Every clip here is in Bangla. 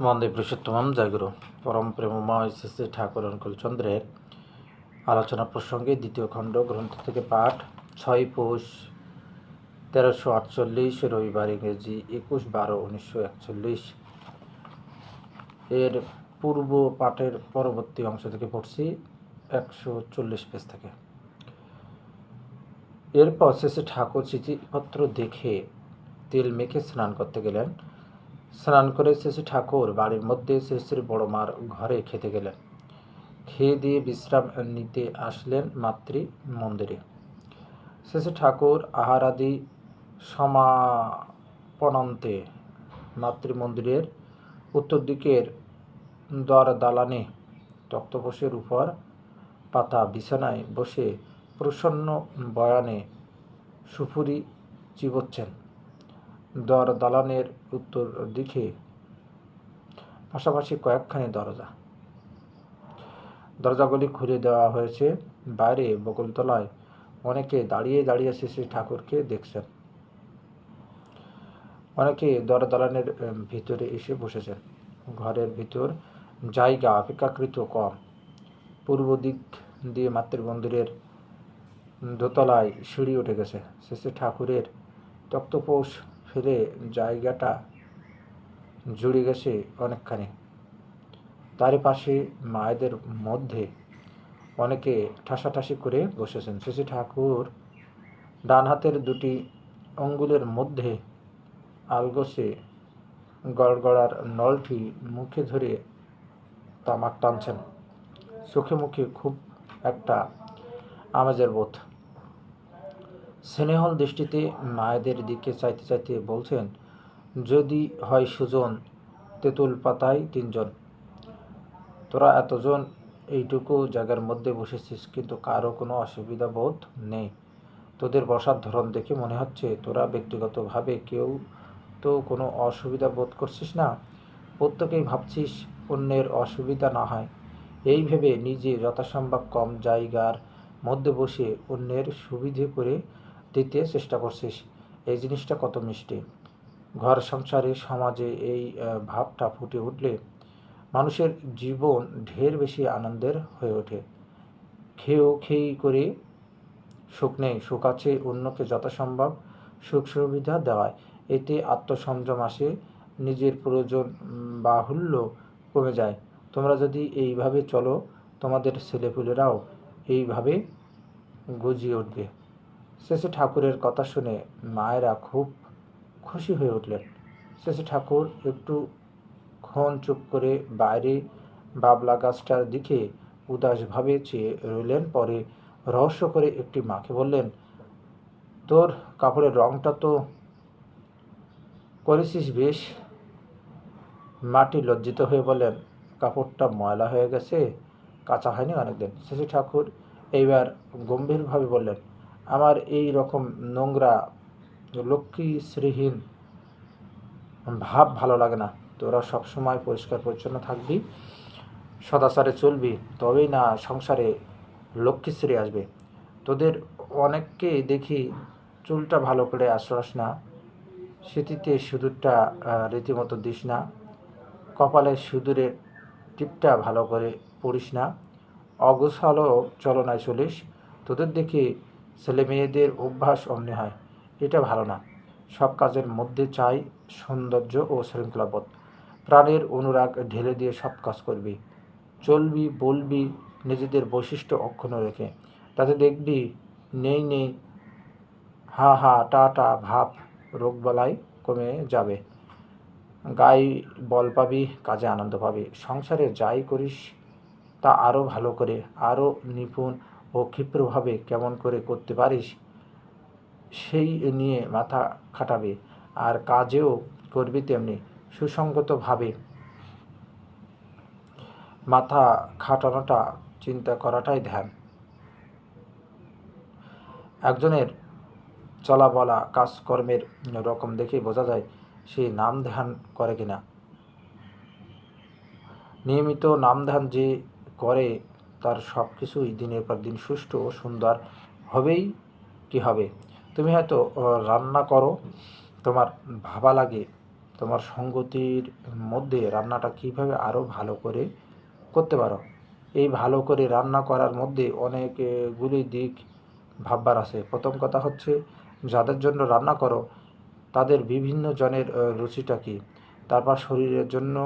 বন্দে পুরুষোত্তম জয়গুরু পরম প্রেমময় শ্রী শ্রী ঠাকুর অনুকূলচন্দ্রের আলোচনা প্রসঙ্গে দ্বিতীয় খণ্ড গ্রন্থ থেকে পাঠ 6 পৌষ 1348 রবিবার ইংরেজি 21/12/1941 এর পূর্ব পাঠের পরবর্তী অংশ থেকে পড়ছি 140 পেজ থেকে। এরপর শ্রী ঠাকুর চিঠিপত্র দেখে তেল মেখে স্নান করতে গেলেন। স্নান করে শ্রী ঠাকুর বাড়ির মধ্যে শ্রী বড় মার ঘরে খেতে গেলেন। খেয়ে দিয়ে বিশ্রাম নিতে আসলেন মাতৃ মন্দিরে। শ্রী ঠাকুর আহারাদি সমাপনান্তে মাতৃমন্দিরের উত্তর দিকের দালানে তক্তপোষের উপর পাতা বিছানায় বসে প্রসন্ন বয়ানে সুপুরি চিবোচ্ছেন। দালানের উত্তর দিকে পাশাপাশি কয়েকখানি দরজাগুলি খুলে দেওয়া হয়েছে। বাইরে বকুলতলায় অনেকে দাঁড়িয়ে দাঁড়িয়ে শ্রী ঠাকুরকে দেখছেন। অনেকে দালানের ভিতরে এসে বসেছেন। ঘরের ভিতর জায়গা অপেক্ষাকৃত কম। পূর্ব দিক দিয়ে মাতৃমন্দিরের দোতলায় সিঁড়ি উঠে গেছে। শ্রী ঠাকুরের তক্তপোষ ফেলে জায়গাটা জুড়ে গেছে অনেকখানি। তার পাশে মায়েদের মধ্যে অনেকে ঠাসাঠাসি করে বসেছেন। শ্রী ঠাকুর ডান হাতের দুটি আঙ্গুলের মধ্যে আলগোছে গড়গড়ার নলটি মুখে ধরে তামাক টানছেন। চোখে মুখে খুব একটা আমেজের বোধ। স্নেহল দৃষ্টিতে মায়েদের দিকে চাইতে চাইতে বলছেন, যদি হয় সুজন, তেঁতুল পাতায় 3 জন। তোরা এতজন এইটুকু জায়গার মধ্যে বসেছিস, কিন্তু কারো কোনো অসুবিধা বোধ নেই। তোদের বসার ধরন দেখে মনে হচ্ছে তোরা ব্যক্তিগতভাবে কেউ তো কোনো অসুবিধা বোধ করছিস না। প্রত্যেকেই ভাবছিস অন্যের অসুবিধা না হয়, এই ভেবে নিজে যথাসম্ভব কম জায়গার মধ্যে বসে অন্যের সুবিধে করে দিতে চেষ্টা করছিস। এই জিনিসটা কত মিষ্টি। ঘর সংসারে সমাজে এই ভাবটা ফুটে উঠলে মানুষের জীবন ঢের বেশি আনন্দের হয়ে ওঠে। খেয়েই করে সুখ নেই, সুখ আছে অন্যকে যথাসম্ভব সুখ সুবিধা দেওয়ায়। এতে আত্মসংযম আসে, নিজের প্রয়োজন বাহুল্য কমে যায়। তোমরা যদি এইভাবে চলো, তোমাদের ছেলেপুলেরাও এইভাবে গজিয়ে উঠবে। শ্রী ঠাকুরের কথা শুনে মায়েরা খুব খুশি হয়ে উঠলেন। শ্রী ঠাকুর একটু ক্ষণ চুপ করে বাইরে বাবলা গাছটার দিকে উদাসভাবে চেয়ে রইলেন। পরে রহস্য করে একটি মাকে বললেন, তোর কাপড়ের রংটা তো করেছিস বেশ। মাটি লজ্জিত হয়ে বললেন, কাপড়টা ময়লা হয়ে গেছে, কাঁচা হয়নি অনেকদিন। শ্রী ঠাকুর এইবার গম্ভীরভাবে বললেন, আমার এই রকম নোংরা লক্ষ্মীশ্রীহীন ভাব ভালো লাগে না। তোরা সবসময় পরিষ্কার পরিচ্ছন্ন থাকবি, সদাচারে চলবি, তবেই না সংসারে লক্ষ্মীশ্রী আসবে। তোদের অনেককে দেখি চুলটা ভালো করে আশ্বাস না, স্মৃতিতে সিঁদুরটা রীতিমতো দিস না, কপালে সিঁদুরের টিপটা ভালো করে পড়িস না, অগোছালো চলনায় চলিস। তোদের দেখে ছেলে মেয়েদের অভ্যাস অমনি হয়, এটা ভালো না। সব কাজের মধ্যে চাই সৌন্দর্য ও শৃঙ্খলাবোধ। প্রাণের অনুরাগ ঢেলে দিয়ে সব কাজ করবি, চলবি, বলবি নিজেদের বৈশিষ্ট্য অক্ষুণ্ণ রেখে। তাতে দেখবি নেই হা হা টা ভাব রোগবালাই কমে যাবে, গায়ে বল পাবি, কাজে আনন্দ পাবি। সংসারে যাই করিস তা আরও ভালো করে, আরও নিপুণ ও ক্ষিপ্রভাবে কেমন করে করতে পারিস সেই নিয়ে মাথা খাটাবি। আর কাজেও করবি তেমনি সুসংগতভাবে। মাথা খাটানোটা, চিন্তা করাটাই ধ্যান। একজনের চলা বলা কাজকর্মের রকম দেখে বোঝা যায় সে নাম ধ্যান করে কিনা। নিয়মিত নাম ধ্যান যে করে তার সব কিছুই দিনের পর দিন সুষ্ঠু ও সুন্দর হবেই কি হবে। তুমি হয়তো রান্না করো, তোমার ভাবা লাগে তোমার সঙ্গতির মধ্যে রান্নাটা কীভাবে আরও ভালো করে করতে পারো। এই ভালো করে রান্না করার মধ্যে অনেকগুলি দিক ভাববার আছে। প্রথম কথা হচ্ছে, যাদের জন্য রান্না করো তাদের বিভিন্ন জনের রুচিটা কী, তারপর শরীরের জন্য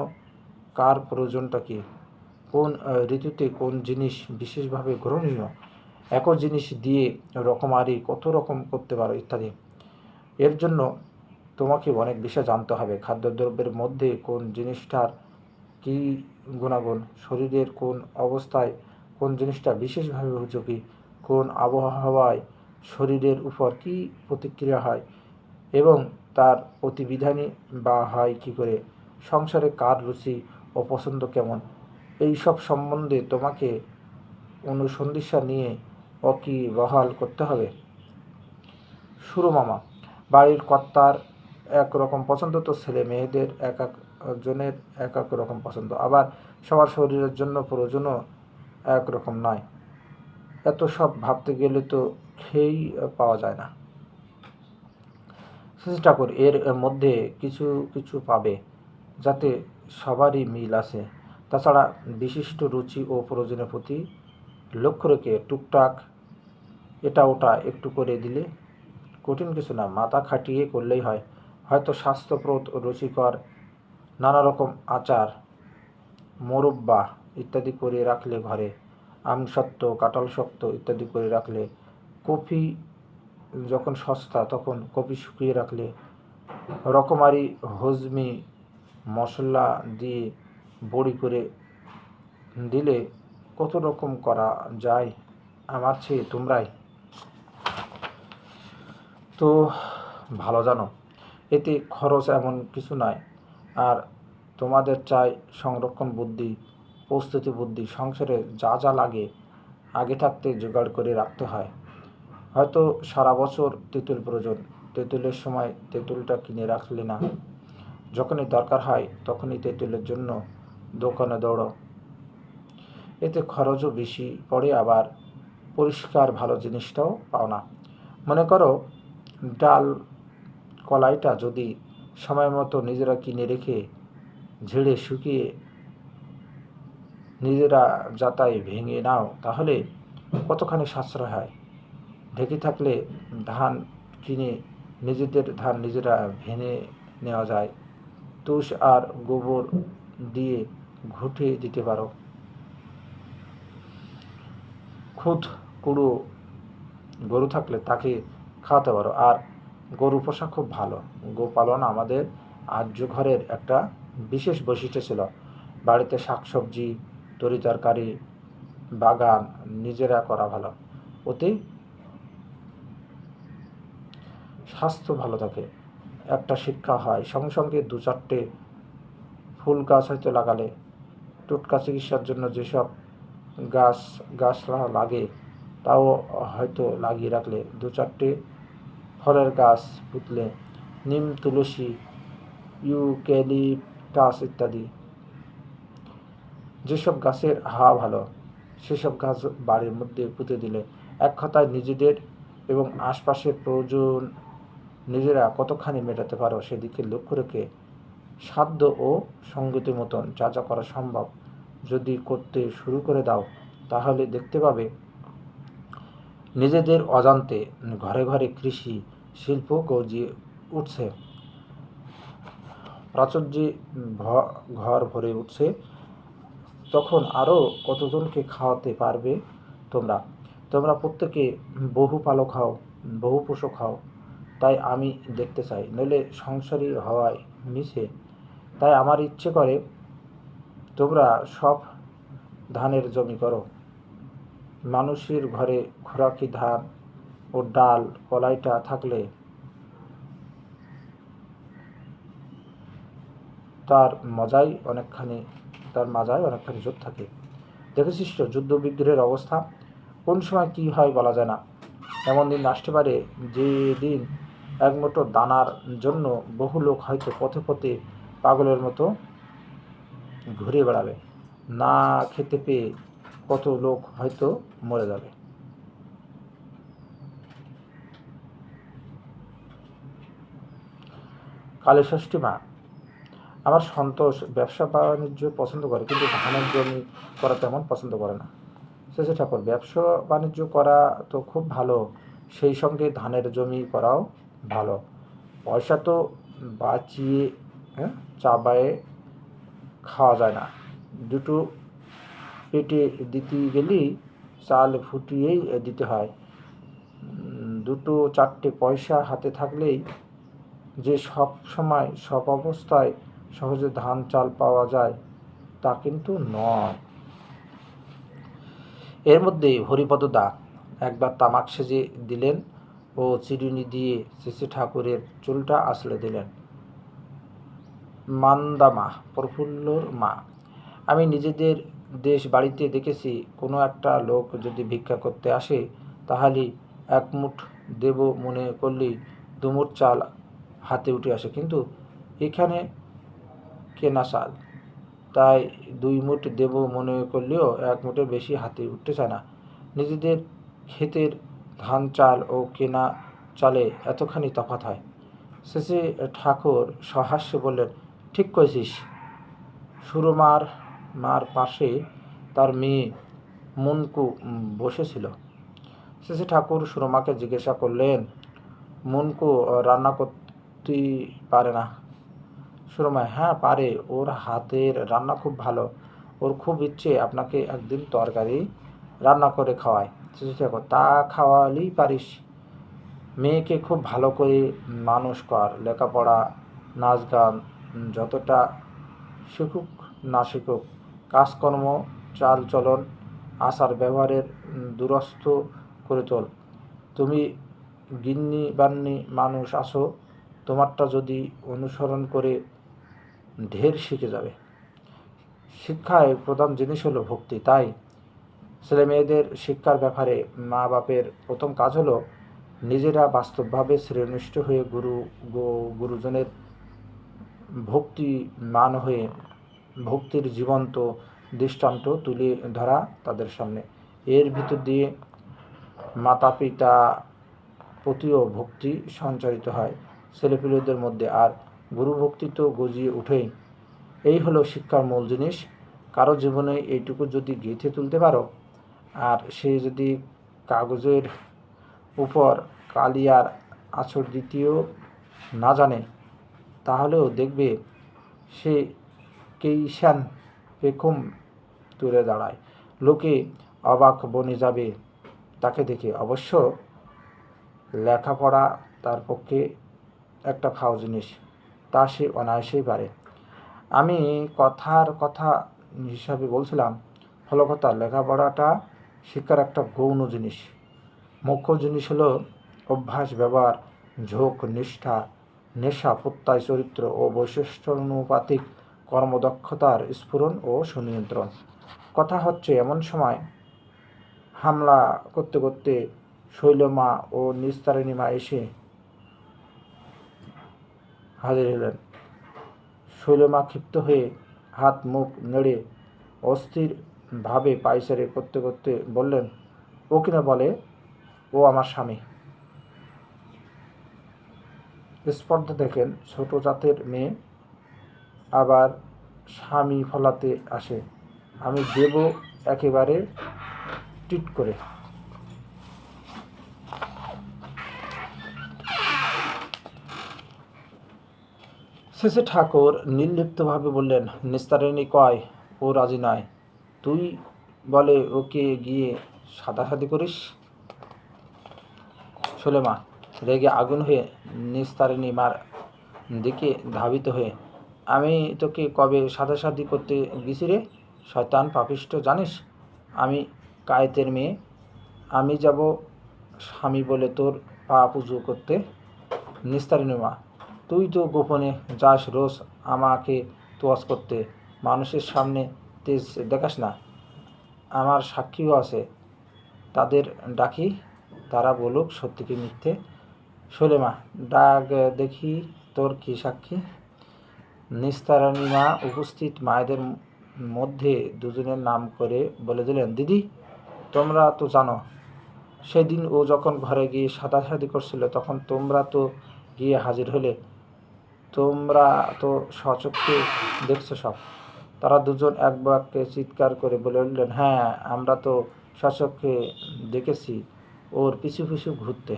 কার প্রয়োজনটা কী, কোন ঋতুতে কোন জিনিস বিশেষভাবে গ্রহণীয়, একই জিনিস দিয়ে রকমারি কত রকম করতে পারো ইত্যাদি। এর জন্য তোমাকে অনেক বিষয় জানতে হবে। খাদ্যদ্রব্যের মধ্যে কোন জিনিসটার কী গুণাগুণ, শরীরের কোন অবস্থায় কোন জিনিসটা বিশেষভাবে উপযোগী, কোন আবহাওয়ায় শরীরের উপর কী প্রতিক্রিয়া হয় এবং তার প্রতিবিধানই বা হয় কী করে, সংসারে কার রুচি ও পছন্দ কেমন, এই সব সম্বন্ধে তোমাকে অনুসন্ধিৎসা নিয়ে ওয়াকিবহাল করতে হবে। সুরমামা, বাড়ির কর্তার এক রকম পছন্দ তো ছেলে মেয়েদের এক একজনের এক এক রকম পছন্দ, আবার সবার শরীরের জন্য প্রয়োজনও এক রকম নয়। এত সব ভাবতে গেলে তো খেয়েই পাওয়া যায় না। চেষ্টা করি এর মধ্যে কিছু কিছু পাবে যাতে সবারই মিল আছে। তাছাড়া বিশিষ্ট রুচি ও প্রয়োজনের প্রতি লক্ষ্য রেখে টুকটাক এটা ওটা একটু করে দিলে কঠিন কিছু না, মাথা খাটিয়ে করলেই হয়। হয়তো স্বাস্থ্যপ্রদ রুচিকর নানা রকম আচার, মোরব্বা ইত্যাদি করে রাখলে ঘরে, আমসত্ত্ব কাঁঠাল শক্ত ইত্যাদি করে রাখলে, কফি যখন সস্তা তখন কফি শুকিয়ে রাখলে, রকমারি হজমি মশলা দিয়ে বড়ি করে দিলে কত রকম করা যায়, আমার চেয়ে তোমরাই তো ভালো জানো। এতে খরচ এমন কিছু নয়। আর তোমাদের চাই সংরক্ষণ বুদ্ধি, প্রস্তুতি বুদ্ধি। সংসারে যা যা লাগে আগে থাকতে জোগাড় করে রাখতে হয়। হয়তো সারা বছর তেঁতুল প্রয়োজন, তেঁতুলের সময় তেঁতুলটা কিনে রাখলে না, যখনই দরকার হয় তখনই তেঁতুলের জন্য দোকানে দৌড়ো। এতে খরচও বেশি পড়ে, আবার পরিষ্কার ভালো জিনিসটাও পাও না। মনে করো ডাল কলাইটা যদি সময় মতো নিজেরা কিনে রেখে ঝেড়ে শুকিয়ে নিজেরা যাতায় ভেঙে নাও, তাহলে কতখানি সাশ্রয় হয়। ঢেকে থাকলে ধান কিনে নিজেদের ধান নিজেরা ভেঙে নেওয়া যায়। তুষ আর গোবর দিয়ে ঘুটে দিতে পারো। খুদ কুড়ো গরু থাকলে তাকে খাওয়াতে পারো। আর গরু পোষা খুব ভালো। গোপালন আমাদের আর্য ঘরের একটা বিশেষ বৈশিষ্ট্য ছিল। বাড়িতে শাকসবজি, তরিতরকারি, বাগান নিজেরা করা ভালো। ওতে স্বাস্থ্য ভালো থাকে, একটা শিক্ষা হয়। সঙ্গে সঙ্গে 2-4টে ফুল গাছ হয়তো লাগালে, টোটকা চিকিৎসার জন্য যেসব গাছরা লাগে তাও হয়তো লাগিয়ে রাখলে, 2-4টে ফলের গাছ পুঁতলে, নিম, তুলসী, ইউক্যালিপটাস ইত্যাদি যেসব গাছের হাওয়া ভালো সেসব গাছ বাড়ির মধ্যে পুঁতে দিলে এক কথায় নিজেদের এবং আশপাশের প্রয়োজন নিজেরা কতখানি মেটাতে পারো সেদিকে লক্ষ্য রেখে সাধ্য ও সঙ্গতি মতন যা যা করা সম্ভব যদি করতে শুরু করে দাও, তাহলে দেখতে পাবে নিজেদের অজান্তে ঘরে ঘরে কৃষি শিল্প গজিয়ে উঠছে, প্রাচুর্যে ঘর ভরে উঠছে। তখন আরও কতজনকে খাওয়াতে পারবে তোমরা। তোমরা প্রত্যেকে বহু পালক হও, বহু পোষক হও, তাই আমি দেখতে চাই। নইলে সংসারী হওয়ায় মিশে। তাই আমার ইচ্ছে করে তোমরা সব ধানের জমি করো। মানুষের ঘরে খোরাকি ধান ও ডাল কলাইটা থাকলে তার মাঝায় অনেকখানি জোর থাকে। দেখেছিস তো যুদ্ধ বিগ্রহের অবস্থা, কোন সময় কী হয় বলা যায় না। এমন দিন আসতে পারে যে দিন এক মুঠো দানার জন্য বহু লোক হয়তো পথে পথে পাগলের মতো ঘুরে বেড়াবে। না খেতে পেয়ে কত লোক হয়তো মরে যাবে। কালী ষষ্ঠী মা, আমার সন্তোষ ব্যবসা বাণিজ্য পছন্দ করে, কিন্তু ধানের জমি করা তেমন পছন্দ করে না। শেষে ঠাকুর, ব্যবসা বাণিজ্য করা তো খুব ভালো, সেই সঙ্গে ধানের জমি করাও ভালো। পয়সা তো বাঁচিয়ে চাবায়ে খাওয়া যায় না। দুটো পেটে দিতে গেলেই চাল ফুটিয়েই দিতে হয়। দুটো চারটে পয়সা হাতে থাকলেই যে সব সময় সব অবস্থায় সহজে ধান চাল পাওয়া যায় তা কিন্তু নয়। এর মধ্যে হরিপদ দা একবার তামাক সেজে দিলেন ও চিরুনি দিয়ে শ্রী ঠাকুরের চুলটা আঁচড়ে দিলেন। মান্দামা, প্রফুল্লর মা, আমি নিজেদের দেশ বাড়িতে দেখেছি, কোনো একটা লোক যদি ভিক্ষা করতে আসে তাহলে এক মুঠ দেব মনে করলেই দুমুঠ চাল হাতে উঠে আসে, কিন্তু এখানে কেনা চাল, তাই 2 মুঠ দেব মনে করলেও 1 মুঠের বেশি হাতে উঠতে চায় না। নিজেদের ক্ষেতের ধান চাল ও কেনা চালে এতখানি তফাৎ হয়। শেষে ঠাকুর সহাস্যে বললেন, ঠিক করেছিস। সুরমার মার পাশে তার মেয়ে মুনকু বসেছিল। শেষে ঠাকুর সুরমাকে জিজ্ঞাসা করলেন, মুনকু রান্না করতে পারে না? সুরমা, হ্যাঁ পারে, ওর হাতের রান্না খুব ভালো। ওর খুব ইচ্ছে আপনাকে একদিন তরকারি রান্না করে খাওয়ায়। শেষে ঠাকুর, তা খাওয়ালেই পারিস। মেয়েকে খুব ভালো করে মানুষ কর, লেখাপড়া নাচ গান যতটা শিখুক না শিখুক, কাজকর্ম চাল চলন আচার ব্যবহারের দুরস্ত করে তোল। তুমি গিন্নি বান্নি মানুষ আছো, তোমারটা যদি অনুসরণ করে ঢের শিখে যাবে। শিক্ষায় প্রধান জিনিস হলো ভক্তি, তাই ছেলে মেয়েদের শিক্ষার ব্যাপারে মা বাপের প্রথম কাজ হলো নিজেরা বাস্তবভাবে শ্রেয়নিষ্ঠ হয়ে গুরুজনের ভক্তিমান হয়ে ভক্তির জীবন্ত দৃষ্টান্ত তুলে ধরা তাদের সামনে। এর ভিতর দিয়ে মাতা পিতা প্রতিও ভক্তি সঞ্চারিত হয় ছেলেপিলেদের মধ্যে, আর গুরুভক্তি তো গজিয়ে উঠেই। এই হলো শিক্ষার মূল জিনিস। কারো জীবনে এইটুকু যদি গেঁথে তুলতে পারো, আর সে যদি কাগজের উপর কালিয়ার আঁচড় দিতেও না জানে, তাহলেও দেখবে সে কেইসান পেখম তুলে দাঁড়ায়। লোকে অবাক বনে যাবে তাকে দেখে। অবশ্য লেখাপড়া তার পক্ষে একটা ফাও জিনিস, তা সে অনায়াসেই পারে। আমি কথার কথা হিসাবে বলছিলাম, হলো কথা, লেখাপড়াটা শিক্ষার একটা গৌণ জিনিস। মুখ্য জিনিস হলো অভ্যাস, ব্যবহার, ঝোঁক, নিষ্ঠা, নেশা, প্রত্যয়, চরিত্র ও বৈশিষ্ট্যানুপাতিক কর্মদক্ষতার স্ফুরণ ও সুনিয়ন্ত্রণ। কথা হচ্ছে, এমন সময় হামলা করতে করতে শৈলমা ও নিস্তারিণী মা এসে হাজির হলেন। শৈলমা ক্ষিপ্ত হয়ে হাত মুখ নেড়ে অস্থির ভাবে পায়চারি করতে করতে বললেন, ও কিনা বলে ও আমার স্বামী। স্পর্ধা দেখেন, ছোট জাতের মেয়ে আবার স্বামী ফলাতে আসে। আমি দেব একেবারে টিট করে। শেষে ঠাকুর নির্লিপ্তভাবে বললেন, নিস্তারিণী কয় ও রাজি নয়, তুই বলে ওকে গিয়ে সাদাসাদি করিস। সুলেমা রেগে আগুন হয়ে নিস্তারিণী মার দিকে ধাবিত হয়ে, আমি তোকে কবে সাদাসাদি করতে গেছি রে শয়তান পাপিষ্ঠ, জানিস আমি কায়েতের মেয়ে, আমি যাব স্বামী বলে তোর পা পুজো করতে? নিস্তারিণী মা, তুই তো গোপনে যাস রোজ আমাকে তোয়াজ করতে, মানুষের সামনে তেজ দেখাস না। আমার সাক্ষীও আছে, তাদের ডাকি, তারা বলুক সত্যি কি মিথ্যে। সুলেমা, ডাক দেখি তোর কি সাক্ষী। নিস্তারিণী মা উপস্থিত মায়েদের মধ্যে দুজনের নাম করে বলে দিলেন, দিদি তোমরা তো জানো, সেদিন ও যখন ঘরে গিয়ে সাদাসাদি করছিল তখন তোমরা তো গিয়ে হাজির হলে। তোমরা তো স্বচক্ষে দেখছো সব। তারা দুজন এক বাক্যে চিৎকার করে বলে উঠলেন, হ্যাঁ, আমরা তো স্বচক্ষে দেখেছি ওর পিছু পিছু ঘুরতে।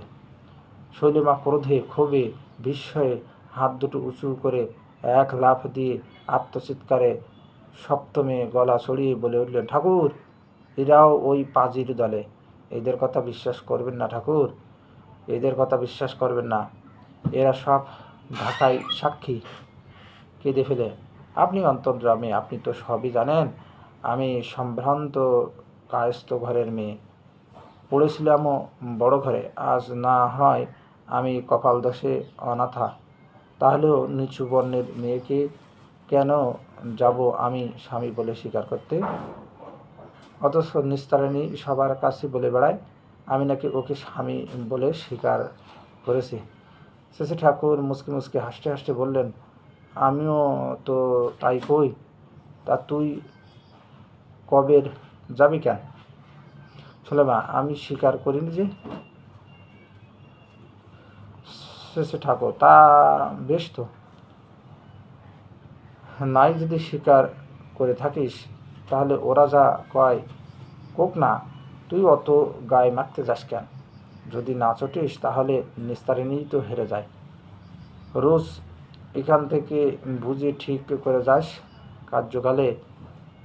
শৈলমা ক্রোধে, ক্ষোভে, বিস্ময়ে হাত দুটো উঁচু করে এক লাফ দিয়ে আত্মচিৎকারে সপ্তমে গলা ছড়িয়ে বলে উঠলেন, ঠাকুর, এরাও ওই পাজির দলে। এদের কথা বিশ্বাস করবেন না ঠাকুর, এদের কথা বিশ্বাস করবেন না। এরা সব ঢাকায় সাক্ষী। কেঁদে ফেলে, আপনি অন্তর্যামী, আপনি তো সবই জানেন। আমি সম্ভ্রান্ত কায়স্থ ঘরের মেয়ে, পড়েছিলামও বড় ঘরে। আজ না হয় আমি কপাল দোষে অনাথা, তাহলেও নিচু বর্ণের মেয়েকে কেন যাব আমি স্বামী বলে স্বীকার করতে? অথচ নিস্তারিণী সবার কাছে বলে বেড়ায় আমি নাকি ওকে স্বামী বলে স্বীকার করেছি। শেষে ঠাকুর মুচকি মুচকি হাসতে হাসতে বললেন, আমিও তো তাই কই। তা তুই কবের যাবি কেন? সুলেমা, আমি স্বীকার করিনি যে। শেষে ঠাকুর, তা বেশ তো, নাই যদি স্বীকার করে থাকিস, তাহলে ওরা যা কয় কোক না, তুই অত গায়ে মারতে যাস কেন? যদি না চটিস তাহলে নিস্তারিণীই তো হেরে যায়। রোজ এখান থেকে বুঝে ঠিক করে যাস, কার্যকালে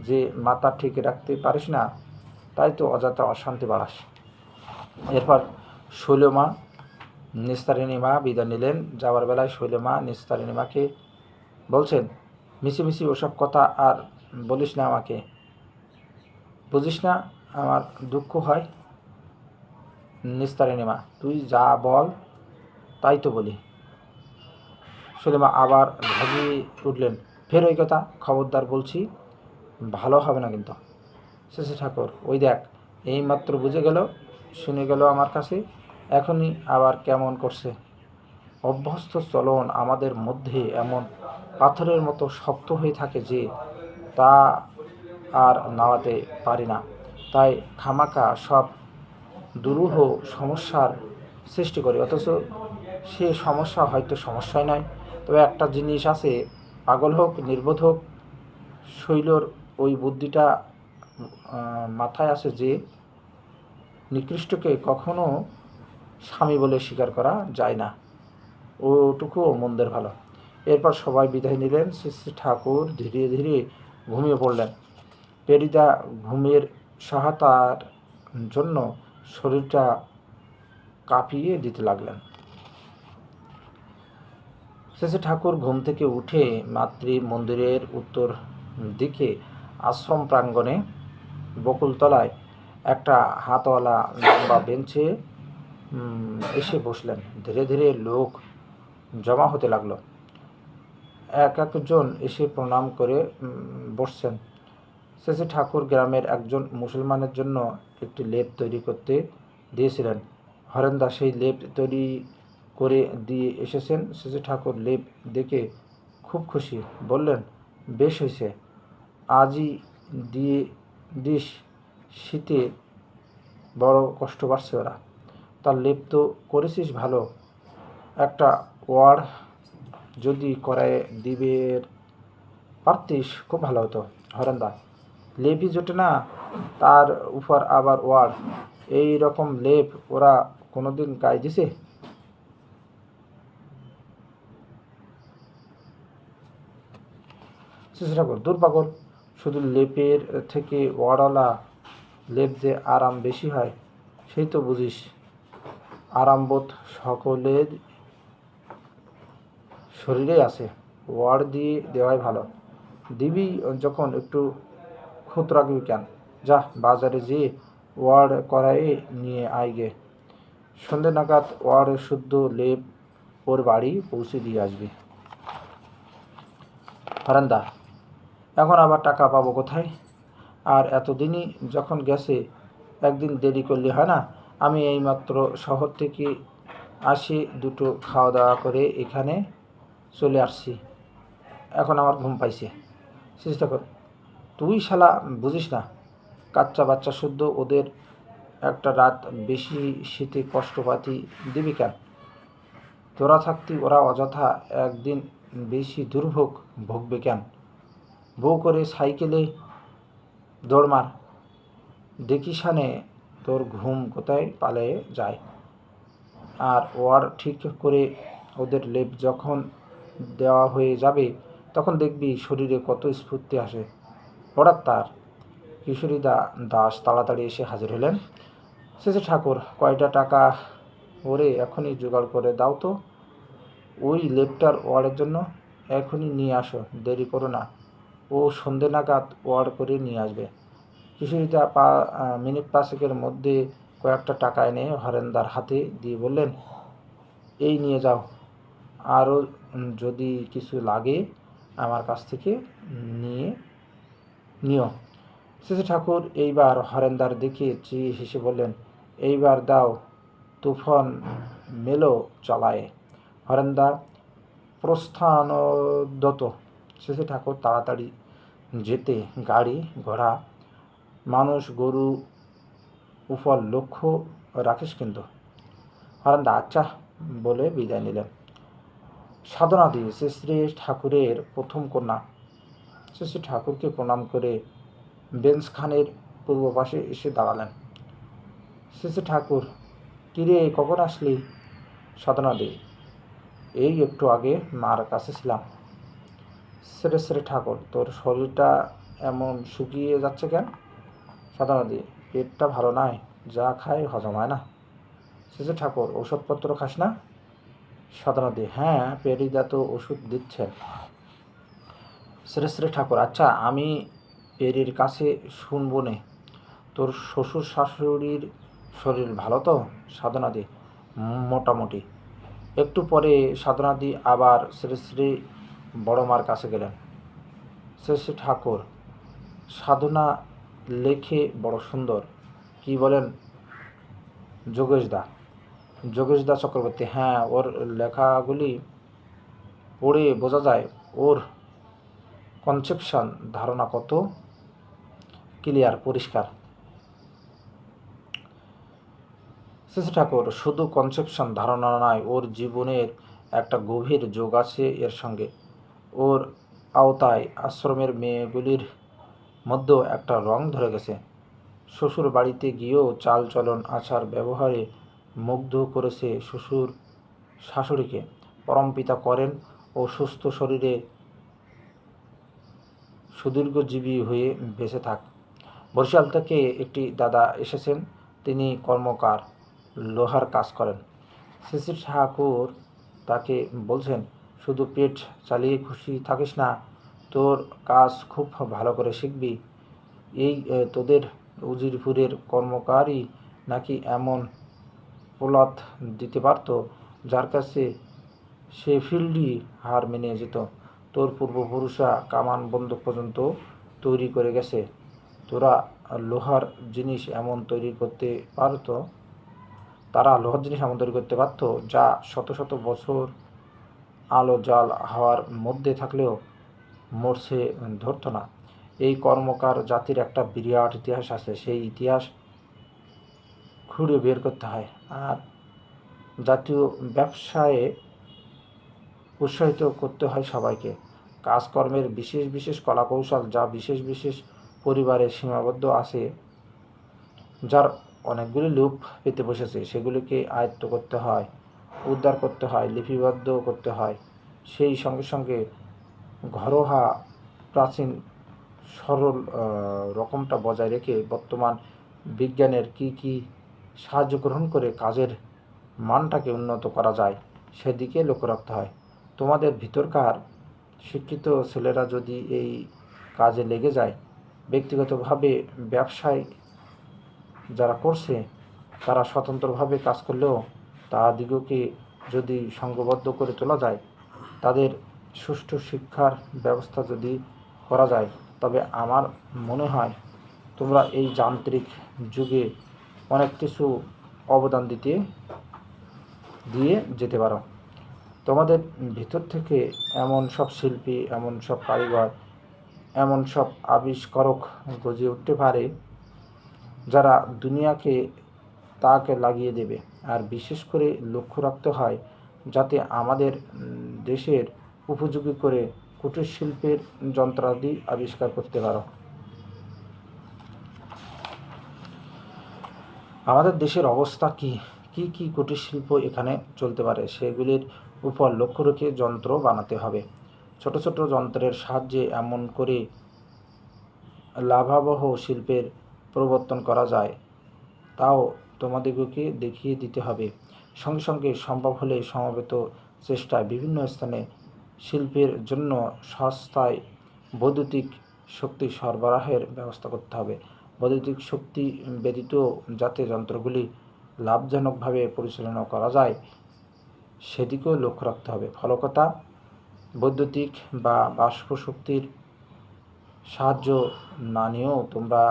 যে মাথা ঠিক রাখতে পারিস না, তাই তো অযথা অশান্তি বাড়াস। এরপর শৈলমা নিস্তারিণী মা বিদায় নিলেন। যাওয়ার বেলায় শৈলমা নিস্তারিণী মাকে বলছেন, মিছিমিছি ওসব কথা আর বলিস না আমাকে, বুঝিস না আমার দুঃখ হয়? নিস্তারিণী মা, তুই যা বল তাই তো বলি। শৈলমা আবার ধাজিয়ে উঠলেন, ফের ওই কথা, খবরদার বলছি, ভালো হবে না কিন্তু। শেষে ঠাকুর, ওই দেখ, এইমাত্র বুঝে গেল, শুনে গেল আমার কাছে, এখনই আবার কেমন করছে। অভ্যস্ত চলন আমাদের মধ্যে এমন পাথরের মতো শক্ত হয়ে থাকে যে তা আর নাড়াতে পারি না। তাই খামাকা সব দুরূহ সমস্যার সৃষ্টি করি, অথচ সে সমস্যা হয়তো সমস্যাই নয়। তবে একটা জিনিস আছে, পাগল হোক নির্বোধ হোক, শৈলর ওই বুদ্ধিটা মাথায় আসে যে নিকৃষ্টকে কখনো স্বামী বলে স্বীকার করা যায় না, ওটুকুও মন্দের ভালো। এরপর সবাই বিদায় নিলেন। শ্রী ঠাকুর ধীরে ধীরে ঘুমিয়ে পড়লেন। পেরিদা ঘুমের সহায়তার জন্য শরীরটা কাঁপিয়ে দিতে লাগলেন। শেষে ঠাকুর ঘুম থেকে উঠে মাতৃ মন্দিরের উত্তর দিকে আশ্রম প্রাঙ্গণে বকুলতলায় একটা হাতওয়ালা লম্বা বেঞ্চে এসে বসলেন। ধীরে ধীরে লোক জমা হতে লাগলো। এক একজন এসে প্রণাম করে বসছেন। শেষে ঠাকুর গ্রামের একজন মুসলমানের জন্য একটি লেপ তৈরি করতে দিয়েছিলেন। হরেন্দা সেই লেপ তৈরি করে দিয়ে এসেছেন। শেষে ঠাকুর লেপ দেখে খুব খুশি, বললেন, বেশ হয়েছে, আজই দিয়ে দিস, শীতে বড় কষ্ট পাচ্ছে ওরা। তার লেপ তো করেছিস ভালো, একটা ওয়ার্ড যদি করায় দিবে পারতিস খুব ভালো হতো। হরেন্দা, লেপই জোটে না, তার উপর আবার ওয়ার্ড, এই রকম লেপ ওরা কোনোদিন গায়ে দিছে? ঠাকুর, দূর পাগল, শুধু লেপের থেকে ওয়ার্ডওয়ালা লেপ যে আরাম বেশি হয় সেই তো বুঝিস। আরামবোধ সকলের শরীরে আছে, ওয়ার্ড দিয়ে দেওয়াই ভালো। দিবি যখন একটু খুঁত রাখবি কেন? যা বাজারে যেয়ে ওয়ার্ড করাই নিয়ে আয় গে। সন্ধ্যে নাগাদ ওয়ার্ড শুদ্ধ লেপ ওর বাড়ি পৌঁছে দিয়ে আসবি। হারান্দা, এখন আবার টাকা পাবো কোথায়? আর এতদিনই যখন গেছে, একদিন দেরি করলে হয় না? আমি এইমাত্র শহর থেকে আসি, দুটো খাওয়া দাওয়া করে এখানে চলে আসছি, এখন আমার ঘুম পাইছে। চেষ্টা কর, তুই শালা বুঝিস না, কাচ্চা বাচ্চা শুদ্ধ, ওদের একটা রাত বেশি শীতে কষ্টপাতি দিবি কেন? তোরা থাকতি ওরা অযথা একদিন বেশি দুর্ভোগ ভোগবে কেন? বউ করে সাইকেলে দৌড় মার, দেখি শানে তোর ঘুম কোথায় পালিয়ে যায়। আর ওয়ার ঠিক করে ওদের লেপ যখন দেওয়া হয়ে যাবে তখন দেখবি শরীরে কত স্ফূর্তি আসে। হঠাৎ তার কিশোরী দাস তাড়াতাড়ি এসে হাজির হলেন। শেষে ঠাকুর, কয়টা টাকা ওরে এখনই জোগাড় করে দাও তো, ওই লেপটার ওয়ার্ডের জন্য। এখনই নিয়ে আসো, দেরি করো না। ও সন্ধে নাগাদ ওয়ার্ড করে নিয়ে আসবে। কিশোরীদা মিনিট পাঁচেকের মধ্যে কয়েকটা টাকা এনে হরেন্দার হাতে দিয়ে বললেন, এই নিয়ে যাও, আরও যদি কিছু লাগে আমার কাছ থেকে নিও। শেষে ঠাকুর এইবার হরেন্দার দিকে চেয়ে হেসে বললেন, এইবার দাও, তুফান মেলো চালায়। হরেন্দা প্রস্থানদত। শেষে ঠাকুর তাড়াতাড়ি যেতে গাড়ি ঘোড়া মানুষ গরু উপর লক্ষ্য রাখিস কিন্তু। হরেন্দা আচ্ছা বলে বিদায় নিলেন। সাধনাদি শ্রী ঠাকুরের প্রথম কন্যা। শ্রী ঠাকুরকে প্রণাম করে বেঞ্চ খানের পূর্ব পাশে এসে দাঁড়ালেন। শ্রী ঠাকুর, কিরে কখন আসলি? সাধনাদি, এই একটু আগে মার কাছে ছিলাম। শ্রী ঠাকুর, তোর শরীরটা এমন শুকিয়ে যাচ্ছে কেন? সাধনাদি, পেটটা ভালো নয়, যা খায় হজম হয় না। শ্রী ঠাকুর, ওষুধপত্র খাস না? সাধনাদি, হ্যাঁ, পেরিদা তো ওষুধ দিচ্ছেন। শ্রী ঠাকুর, আচ্ছা আমি পেরির কাছে শুনবো নে, তোর শ্বশুর শাশুড়ির শরীর ভালো তো? সাধনাদি, মোটামুটি। একটু পরে সাধনাদি আবার শ্রী বড় মার কাছে গেলেন। শ্রী ঠাকুর, সাধনা লেখে বড় সুন্দর, কি বলেন যোগেশদা চক্রবর্তী? হ্যাঁ, ওর লেখাগুলি পড়ে বোঝা যায় ওর কনসেপশন ধারণা কত ক্লিয়ার, পরিষ্কার। শ্রী ঠাকুর, শুধু কনসেপশন ধারণা নয়, ওর জীবনের একটা গভীর যোগ আছে এর সঙ্গে। ওর আওতায় আশ্রমের মেয়েগুলির মধ্যেও একটা রং ধরে গেছে। শ্বশুর বাড়িতে গিয়েও চাল চলন আচার ব্যবহারে মুগ্ধ করেছে শ্বশুর শাশুড়িকে। পরমপিতা করেন ও সুস্থ শরীরে সুদীর্ঘজীবী হয়ে বেঁচে থাক। বরিশাল থেকে একটি দাদা এসেছেন, তিনি কর্মকার, লোহার কাজ করেন। শ্রী ঠাকুর তাকে বলছেন, শুধু পেট চালিয়ে খুশি থাকিস না, তোর কাজ খুব ভালো করে শিখবি। এই তোদের উজিরপুরের কর্মকারই নাকি এমন প্রলাদ দিতে পারত যার কাছে সে ফিল্ডই হার মেনে যেত। তোর পূর্বপুরুষরা কামান বন্দুক পর্যন্ত তৈরি করে গেছে, তোরা লোহার জিনিস এমন তৈরি করতে পারত তারা লোহার জিনিস এমন তৈরি করতে পারত যা শত শত বছর আলো জল হাওয়ার মধ্যে থাকলেও মরছে ধরত না। এই কর্মকার জাতির একটা বিরাট ইতিহাস আছে, সেই ইতিহাস খুঁড়ে বের করতে হয় আর জাতীয় ব্যবসায়ে উৎসাহিত করতে হয় সবাইকে। কাজকর্মের বিশেষ বিশেষ কলাকৌশল যা বিশেষ বিশেষ পরিবারে সীমাবদ্ধ আছে, যার অনেকগুলি লোপ পেতে বসেছে, সেগুলিকে আয়ত্ত করতে হয়, উদ্ধার করতে হয়, লিপিবদ্ধ করতে হয়। সেই সঙ্গে সঙ্গে ঘরোয়া প্রাচীন সরল রকমটা বজায় রেখে বর্তমান বিজ্ঞানের কি সাহায্য গ্রহণ করে কাজের মানটাকে উন্নত করা যায় সেদিকে লক্ষ্য রাখতে হয়। তোমাদের ভিতরকার শিক্ষিত ছেলেরা যদি এই কাজে লেগে যায়, ব্যক্তিগতভাবে ব্যবসায় যারা করছে তারা স্বতন্ত্রভাবে কাজ করলেও তাদিগকে যদি সংঘবদ্ধ করে তোলা যায়, তাদের সুষ্ঠু শিক্ষার ব্যবস্থা যদি করা যায়, তবে আমার মনে হয় তোমরা এই যান্ত্রিক যুগে অনেক কিছু অবদান দিয়ে যেতে পারো। তোমাদের ভিতর থেকে এমন সব শিল্পী, এমন সব কারিগর, এমন সব আবিষ্কারক গজে উঠতে পারে যারা দুনিয়াকে তাকে লাগিয়ে দেবে। আর বিশেষ করে লক্ষ্য রাখতে হয় যাতে আমাদের দেশের উপযোগী করে কুটির শিল্পের যন্ত্রাদি আবিষ্কার করতে পারো। আমাদের দেশের অবস্থা কি কি কি কুটির শিল্প এখানে চলতে পারে সেগুলির উপর লক্ষ্য রেখে যন্ত্র বানাতে হবে। ছোট ছোট যন্ত্রের সাহায্যে এমন করে লাভাবহ শিল্পের প্রবর্তন করা যায় তাও তোমাদিগকে দেখিয়ে দিতে হবে। সঙ্গে সঙ্গে সম্ভব হলে সমবেত চেষ্টায় বিভিন্ন স্থানে শিল্পের জন্য সস্তায় বৈদ্যুতিক শক্তি সরবরাহের ব্যবস্থা করতে হবে। বৈদ্যুতিক শক্তি ব্যতীত যাতে যন্ত্রগুলি লাভজনকভাবে পরিচালনা করা যায় সেদিকেও লক্ষ্য রাখতে হবে। ফলকতা বৈদ্যুতিক বা বাষ্প শক্তির সাহায্য না নিয়েও তোমরা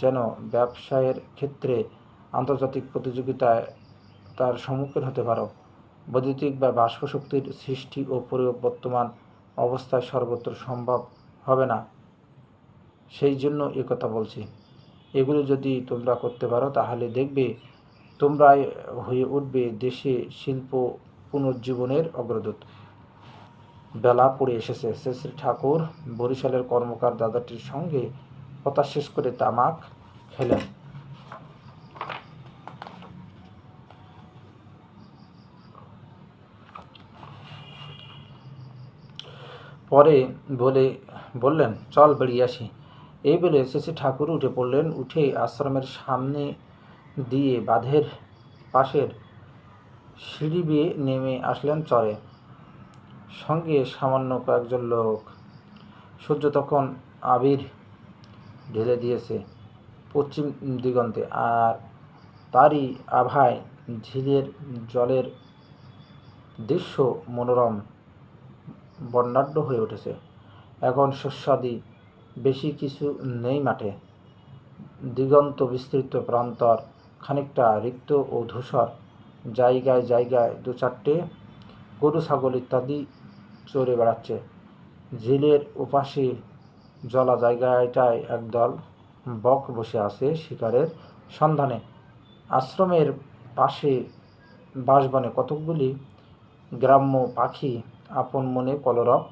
যেন ব্যবসায়ের ক্ষেত্রে আন্তর্জাতিক প্রতিযোগিতায় তার সম্মুখীন হতে পারো। বৈদ্যুতিক বা বাষ্প শক্তির সৃষ্টি ও প্রয়োগ বর্তমান অবস্থায় সর্বত্র সম্ভব হবে না, সেই জন্য কথা বলছি। এগুলো যদি তোমরা করতে পারো তাহলে দেখবে তোমরাই হয়ে উঠবে দেশে শিল্প পুনর্জীবনের অগ্রদূত। বেলা পড়ে এসেছে। শ্রী শ্রী ঠাকুর বরিশালের কর্মকার দাদাটির সঙ্গে কথা শেষ করে তামাক খেলেন। পরে বললেন, চল বেরিয়ে আসি। এই বলে শ্রী ঠাকুর উঠে পড়লেন। উঠে আশ্রমের সামনে দিয়ে বাঁধের পাশের সিঁড়ি বেয়ে নেমে আসলেন চরে, সঙ্গে সামান্য কয়েকজন লোক। সূর্য তখন আবির ঢেলে দিয়েছে পশ্চিম দিগন্তে, আর তারই আভায় ঝিলের জলের দৃশ্য মনোরম বর্ণাঢ্য হয়ে উঠেছে। এখন শস্যাদি বেশি কিছু নেই মাঠে। দিগন্ত বিস্তৃত প্রান্তর খানিকটা রিক্ত ও ধূসর। জায়গায় জায়গায় দু চারটে গরু ছাগল ইত্যাদি চড়ে বেড়াচ্ছে। ঝিলের ওপাশে জলা জায়গাটায় একদল বক বসে আছে শিকারের সন্ধানে। আশ্রমের পাশে বাঁশবনে কতকগুলি গ্রাম্য পাখি আপন মনে কলরব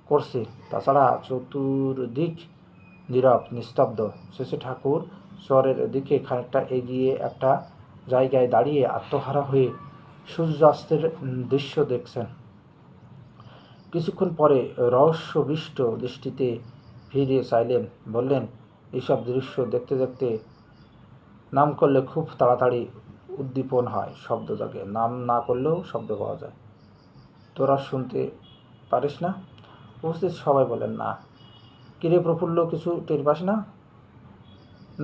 করছে। তাছাড়া চতুর্দিক নীরব নিস্তব্ধ। শ্রী ঠাকুর চরের দিকে খানিকটা এগিয়ে একটা জায়গায় দাঁড়িয়ে আত্মহারা হয়ে সূর্যাস্তের দৃশ্য দেখছেন। কিছুক্ষণ পরে রহস্যবিষ্ট দৃষ্টিতে ফিরে চাইলেন, বললেন, এইসব দৃশ্য দেখতে দেখতে নাম করলে খুব তাড়াতাড়ি উদ্দীপন হয়, শব্দ জাগে। নাম না করলেও শব্দ পাওয়া যায়। তোরা শুনতে পারিস না? উপস্থিত সবাই বলেন, না। কিরে প্রফুল্ল, কিছু টের পাস না?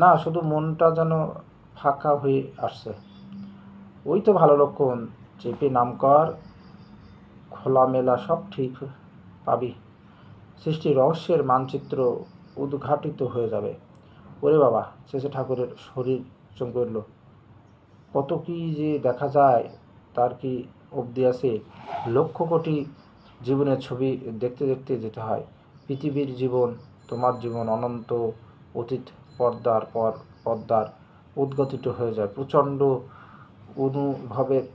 না, শুধু মনটা যেন ফাঁকা হয়ে আসছে। ওই তো ভালো লক্ষণ। চেপে নাম কর, খোলামেলা সব ঠিক পাবি। সৃষ্টির রহস্যের মানচিত্র উদ্ঘাটিত হয়ে যাবে। ওরে বাবা! শেষে ঠাকুরের শরীর চমকে উঠল। কত কি যে দেখা যায়, তার কি অবধি আছে? লক্ষ কোটি জীবনের ছবি দেখতে দেখতে যেতে হয়। পৃথিবীর জীবন, তোমার জীবন অনন্ত অতীত পর্দার পর পর্দার উদ্গতিত হয়ে যায়। প্রচণ্ড অনুভবের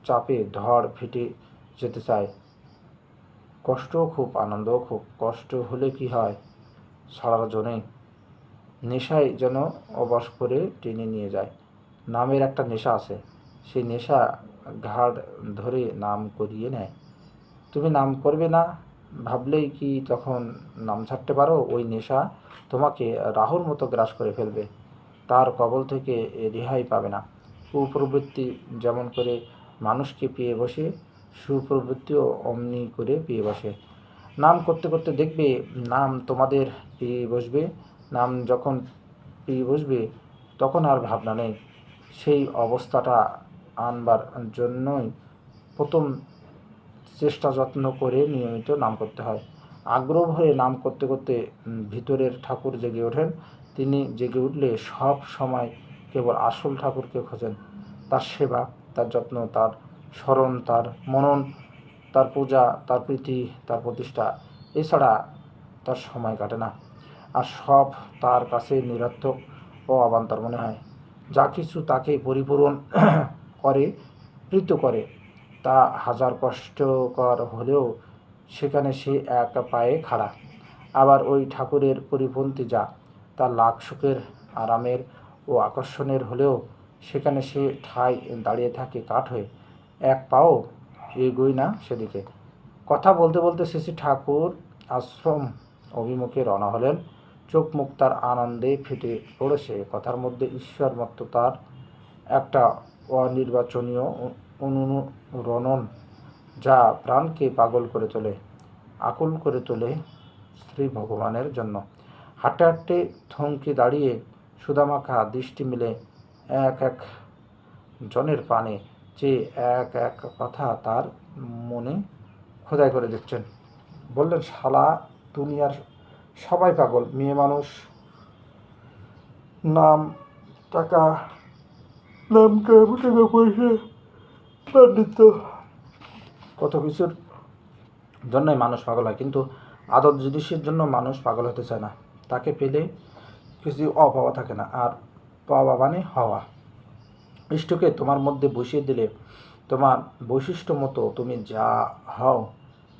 চাপে ধড় ফেটে যেতে চায়। কষ্টও খুব, আনন্দও খুব। কষ্ট হলে কি হয়? ছাড়ার জন্যে নেশায় যেন অবশ করে টেনে নিয়ে যায়। নামের একটা নেশা আছে, সেই নেশা ঘাড় ধরে নাম করিয়ে নেয়। তুমি নাম করবে না ভাবলেই কি তখন নাম ছাড়তে পারো? ওই নেশা তোমাকে রাহুর মতো গ্রাস করে ফেলবে। তার কবল থেকে রেহাই পাবে না। কুপ্রবৃত্তি যেমন করে মানুষকে পেয়ে বসে, সুপ্রবৃত্তিও অমনি করে পেয়ে বসে। নাম করতে করতে দেখবে নাম তোমাদের পেয়ে বসবে। নাম যখন পেয়ে বসবে তখন আর ভাবনা নেই। সেই অবস্থাটা আনবার জন্যই প্রথম চেষ্টা যত্ন করে নিয়মিত নাম করতে হয়। আগ্রহ ভরে নাম করতে করতে ভিতরের ঠাকুর জেগে ওঠেন। তিনি জেগে উঠলে সব সময় কেবল আসল ঠাকুরকে খোঁজেন। তার সেবা, তার যত্ন, তার স্মরণ, তার মনন, তার পূজা, তার প্রীতি, তার প্রতিষ্ঠা, এছাড়া তার সময় কাটে না। আর সব তার কাছে নিরর্থক ও অবান্তর মনে হয়। যা কিছু তাকে পরিপূরণ করে, প্রীত করে, তা হাজার কষ্টকর হলেও সেখানে সে এক পায়ে খাড়া। আবার ওই ঠাকুরের পরিপন্থী যা, তার লাখ সুখের, আরামের ও আকর্ষণের হলেও সেখানে সে ঠায় দাঁড়িয়ে থাকে কাঠ হয়ে, এক পাও এগোয় না সেদিকে। কথা বলতে বলতে শ্রী ঠাকুর আশ্রম অভিমুখে রওনা হলেন। চোখ মুখ তার আনন্দে ফেটে পড়েছে। কথার মধ্যে ঈশ্বর মত্ততার একটা অনির্বাচনীয় অনুরণন, যা প্রাণকে পাগল করে তোলে, আকুল করে তোলে শ্রী ভগবানের জন্য। হাঁটতে হাঁটতে থমকে দাঁড়িয়ে সুদামাখা দৃষ্টি মিলে এক এক জনের পানে চেয়ে এক এক কথা তার মনে খোদাই করে দিচ্ছেন। বললেন, শালা দুনিয়ার সবাই পাগল, মেয়ে মানুষ, নাম, টাকা, টাকা পয়সা, পাণ্ডিত্য, কত কিছুর জন্যই মানুষ পাগল হয়, কিন্তু আদর জিনিসের জন্য মানুষ পাগল হতে চায় না। তাকে পেলে কিছু অপাওয়া থাকে না, আর পাওয়া মানে হওয়া। ইষ্টকে তোমার মধ্যে বসিয়ে দিলে তোমার বৈশিষ্ট্য মতো তুমি যা হও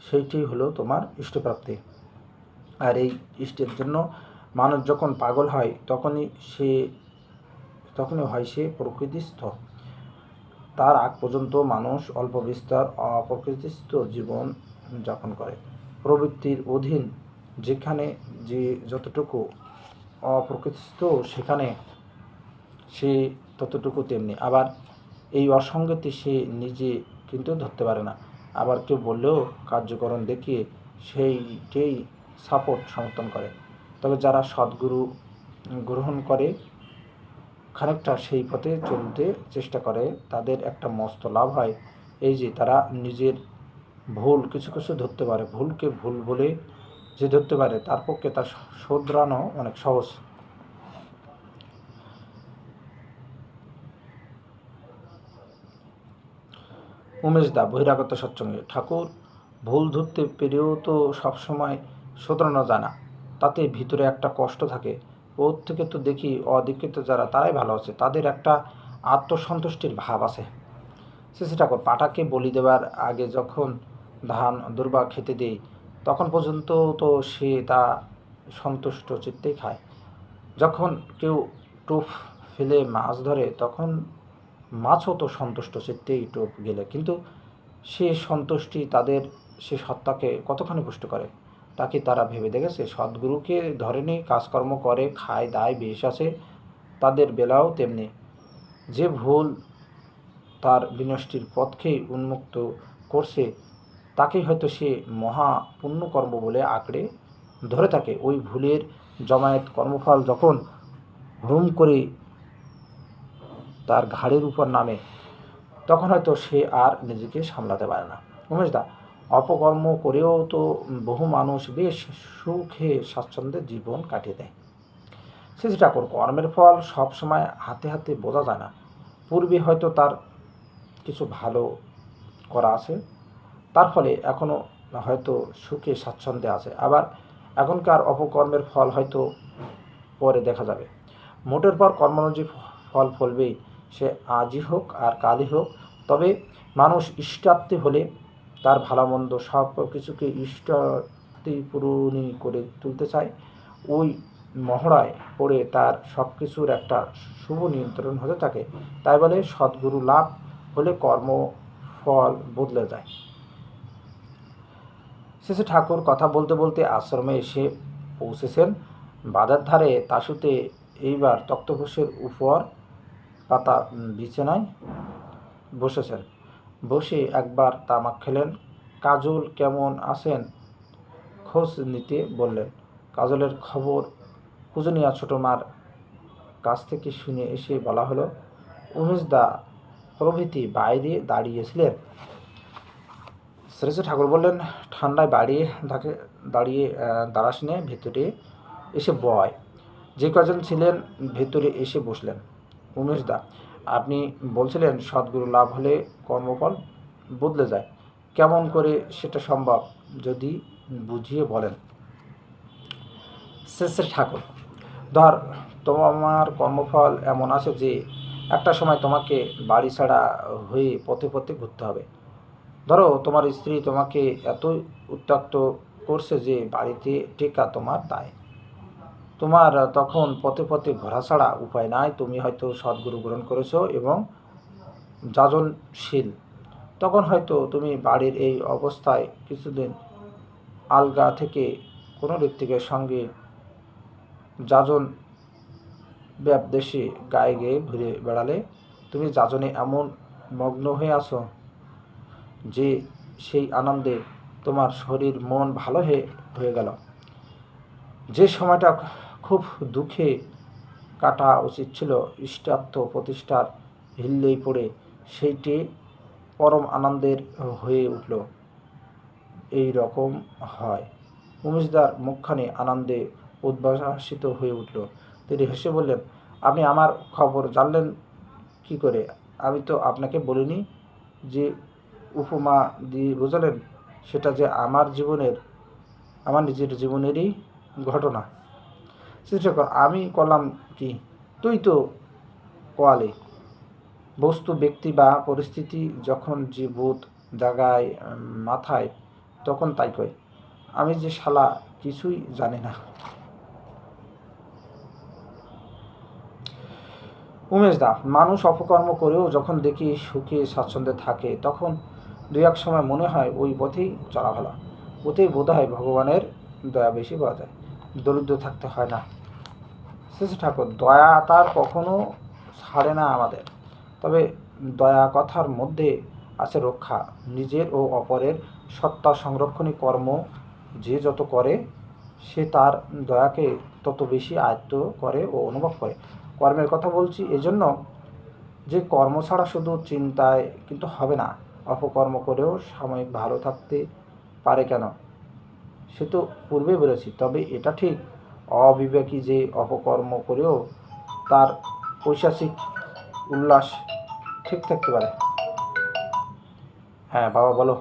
সেইটি হলো তোমার ইষ্টপ্রাপ্তি। আর এই ইষ্টের জন্য মানুষ যখন পাগল হয় তখনই হয় সে প্রকৃতিস্থ। তার আগ পর্যন্ত মানুষ অল্প বিস্তর অপ্রকৃতিস্থ জীবন যাপন করে। প্রবৃত্তির অধীন যেখানে যে যতটুকু অপ্রকৃতিস্থ, সেখানে সে ততটুকু তেমনি। আবার এই অসঙ্গতি সে নিজে কিন্তু ধরতে পারে না। আবার কেউ বললেও কার্যকরণ দেখিয়ে সেইটাই সমর্থন করে। তবে যারা সদ্গুরু গ্রহণ করে, খানিকটা সেই পথে চলতে চেষ্টা করে, তাদের একটা মস্ত লাভ হয়, এই যে তারা নিজের ভুল কিছু কিছু ধরতে পারে। ভুলকে ভুল বলে যে ধরতে পারে, তার পক্ষে তা শোধরানো অনেক সহজ। উমেশ দা বহিরাগত সৎসঙ্গে। ঠাকুর, ভুল ধরতে পেরেও তো সবসময় শোধরানো যায় না, তাতে ভিতরে একটা কষ্ট থাকে। ওর থেকে তো দেখি অদীক্ষিত যারা, তারাই ভালো আছে, তাদের একটা আত্মসন্তুষ্টির ভাব আছে। শ্রী ঠাকুর, পাটাকে বলি দেবার আগে যখন ধান দুর্বা খেতে দেই, তখন পর্যন্ত তো সে তা সন্তুষ্ট চিত্তেই খায়। যখন কেউ টোপ ফেলে মাছ ধরে, তখন মাছও তো সন্তুষ্ট চিত্তেই টোপ গেলে, কিন্তু সে সন্তুষ্টি তাদের সে সত্তাকে কতখানি পুষ্ট করে, তা কি তারা ভেবে দেখেছে? সদ্গুরুকে ধরেনি, কাজকর্ম করে, খায় দায়, বেশ আছে, তাদের বেলাও তেমনি। যে ভুল তার বিনষ্টির পথকেই উন্মুক্ত করছে, তাকেই হয়তো সে মহা পুণ্যকর্ম বলে আঁকড়ে ধরে থাকে। ওই ভুলের জমায়েত কর্মফল যখন হুম করে তার ঘাড়ের উপর নামে, তখন হয়তো সে আর নিজেকে সামলাতে পারে না। উমেশ দা, অপকর্ম করেও তো বহু মানুষ বেশ সুখে স্বাচ্ছন্দ্যে জীবন কাটিয়ে দেয়। শ্রী ঠাকুর, কর্মের ফল সবসময় হাতে হাতে বোঝা যায় না। পূর্বে হয়তো তার কিছু ভালো করা আছে, তার ফলে এখনও হয়তো সুখে স্বাচ্ছন্দ্যে আছে। আবার এখনকার অপকর্মের ফল হয়তো পরে দেখা যাবে। মোটের পর কর্মানুযায়ী ফল ফলবেই, সে আজই হোক আর কালই হোক। তবে মানুষ ইষ্টার্থী হলে তার ভালো মন্দ সব কিছুকে ইষ্টার্থী পূরণই করে তুলতে চায়। ওই মহড়ায় পড়ে তার সব কিছুর একটা শুভ নিয়ন্ত্রণ হতে থাকে। তাই বলে সদ্গুরু লাভ হলে কর্মফল বদলে যায়। শেষে ঠাকুর কথা বলতে বলতে আশ্রমে এসে পৌঁছেছেন। বাজার ধারে তাসুতে এইবার তক্তপোষের উপর পাতা বিছানায় বসেছেন। বসে একবার তামাক খেলেন। কাজল কেমন আছেন খোঁজ নিতে বললেন। কাজলের খবর পূজনীয়া ছোটো মার কাছ থেকে শুনে এসে বলা হলো, উমেশ দা প্রভৃতি বাইরে দাঁড়িয়েছিলেন। শ্রী ঠাকুর বললেন, ঠান্ডায় দাঁড়াসনে, ভেতরে এসে বয়। যে কজন ছিলেন ভেতরে এসে বসলেন। উমেশ দা, আপনি বলছিলেন সদ্গুরু লাভ হলে কর্মফল বদলে যায়, কেমন করে সেটা সম্ভব যদি বুঝিয়ে বলেন। শ্রী ঠাকুর, ধর তোমার কর্মফল এমন আছে যে একটা সময় তোমাকে বাড়ি ছাড়া হয়ে পথে পথে ঘুরতে হবে। ধরো তোমার স্ত্রী তোমাকে এতই উত্ত্যক্ত করছে যে বাড়িতে টেকা তোমার দায়। তোমার তখন পথে পথে ঘোরা ছাড়া উপায় নাই। তুমি হয়তো সদ্গুরু গ্রহণ করেছো এবং যাজনশীল। তখন হয়তো তুমি বাড়ির এই অবস্থায় কিছুদিন আলগা থেকে কোনো ঋত্বিকের সঙ্গে যাজন ব্যাপদেশে গায়ে গেয়ে ঘুরে বেড়ালে। তুমি যাজনে এমন মগ্ন হয়ে আছো যে সেই আনন্দে তোমার শরীর মন ভালো হয়ে গেল। যে সময়টা খুব দুঃখে কাটা উচিত ছিল ইষ্টার্থ প্রতিষ্ঠার হিল্লেই পড়ে, সেইটি পরম আনন্দের হয়ে উঠল। এই রকম হয়। উমেশদার মুখখানি আনন্দে উদ্ভাসিত হয়ে উঠল। তিনি হেসে বললেন, আপনি আমার খবর জানলেন কি করে? আমি তো আপনাকে বলিনি। যে উপমা দিয়ে বোঝালেন সেটা যে আমার নিজের জীবনেরই ঘটনা। শিক্ষক, আমি করলাম কি? তুই তো কোয়ালে। বস্তু, ব্যক্তি বা পরিস্থিতি যখন যে ভূত জাগায় মাথায়, তখন তাই কয়। আমি যে শালা কিছুই জানি না। উমেশ দা, মানুষ অপকর্ম করেও যখন দেখি সুখে স্বাচ্ছন্দ্যে থাকে, তখন দু এক সময় মনে হয় ওই পথেই চলা ভালো। ওতেই বোধ হয় ভগবানের দয়া বেশি পাওয়া যায়, দরিদ্র থাকতে হয় না। শ্রী ঠাকুর, দয়া তার কখনো ছাড়ে না আমাদের। তবে দয়া কথার মধ্যে আছে রক্ষা। নিজের ও অপরের সত্তা সংরক্ষণী কর্ম যে যত করে, সে তার দয়াকে তত বেশি আয়ত্ত করে ও অনুভব করে। কর্মের কথা বলছি এজন্য যে কর্ম ছাড়া শুধু চিন্তায় কিন্তু হবে না। অপকর্ম করেও সাময়িক ভালো থাকতে পারে কেন, সে তো পূর্বে বলেছি। তবে এটা ঠিক, অবিবেকী যে অপকর্ম করেও তার পৈশাচিক উল্লাস ঠিক থাকতে পারে। হ্যাঁ বাবা বলো।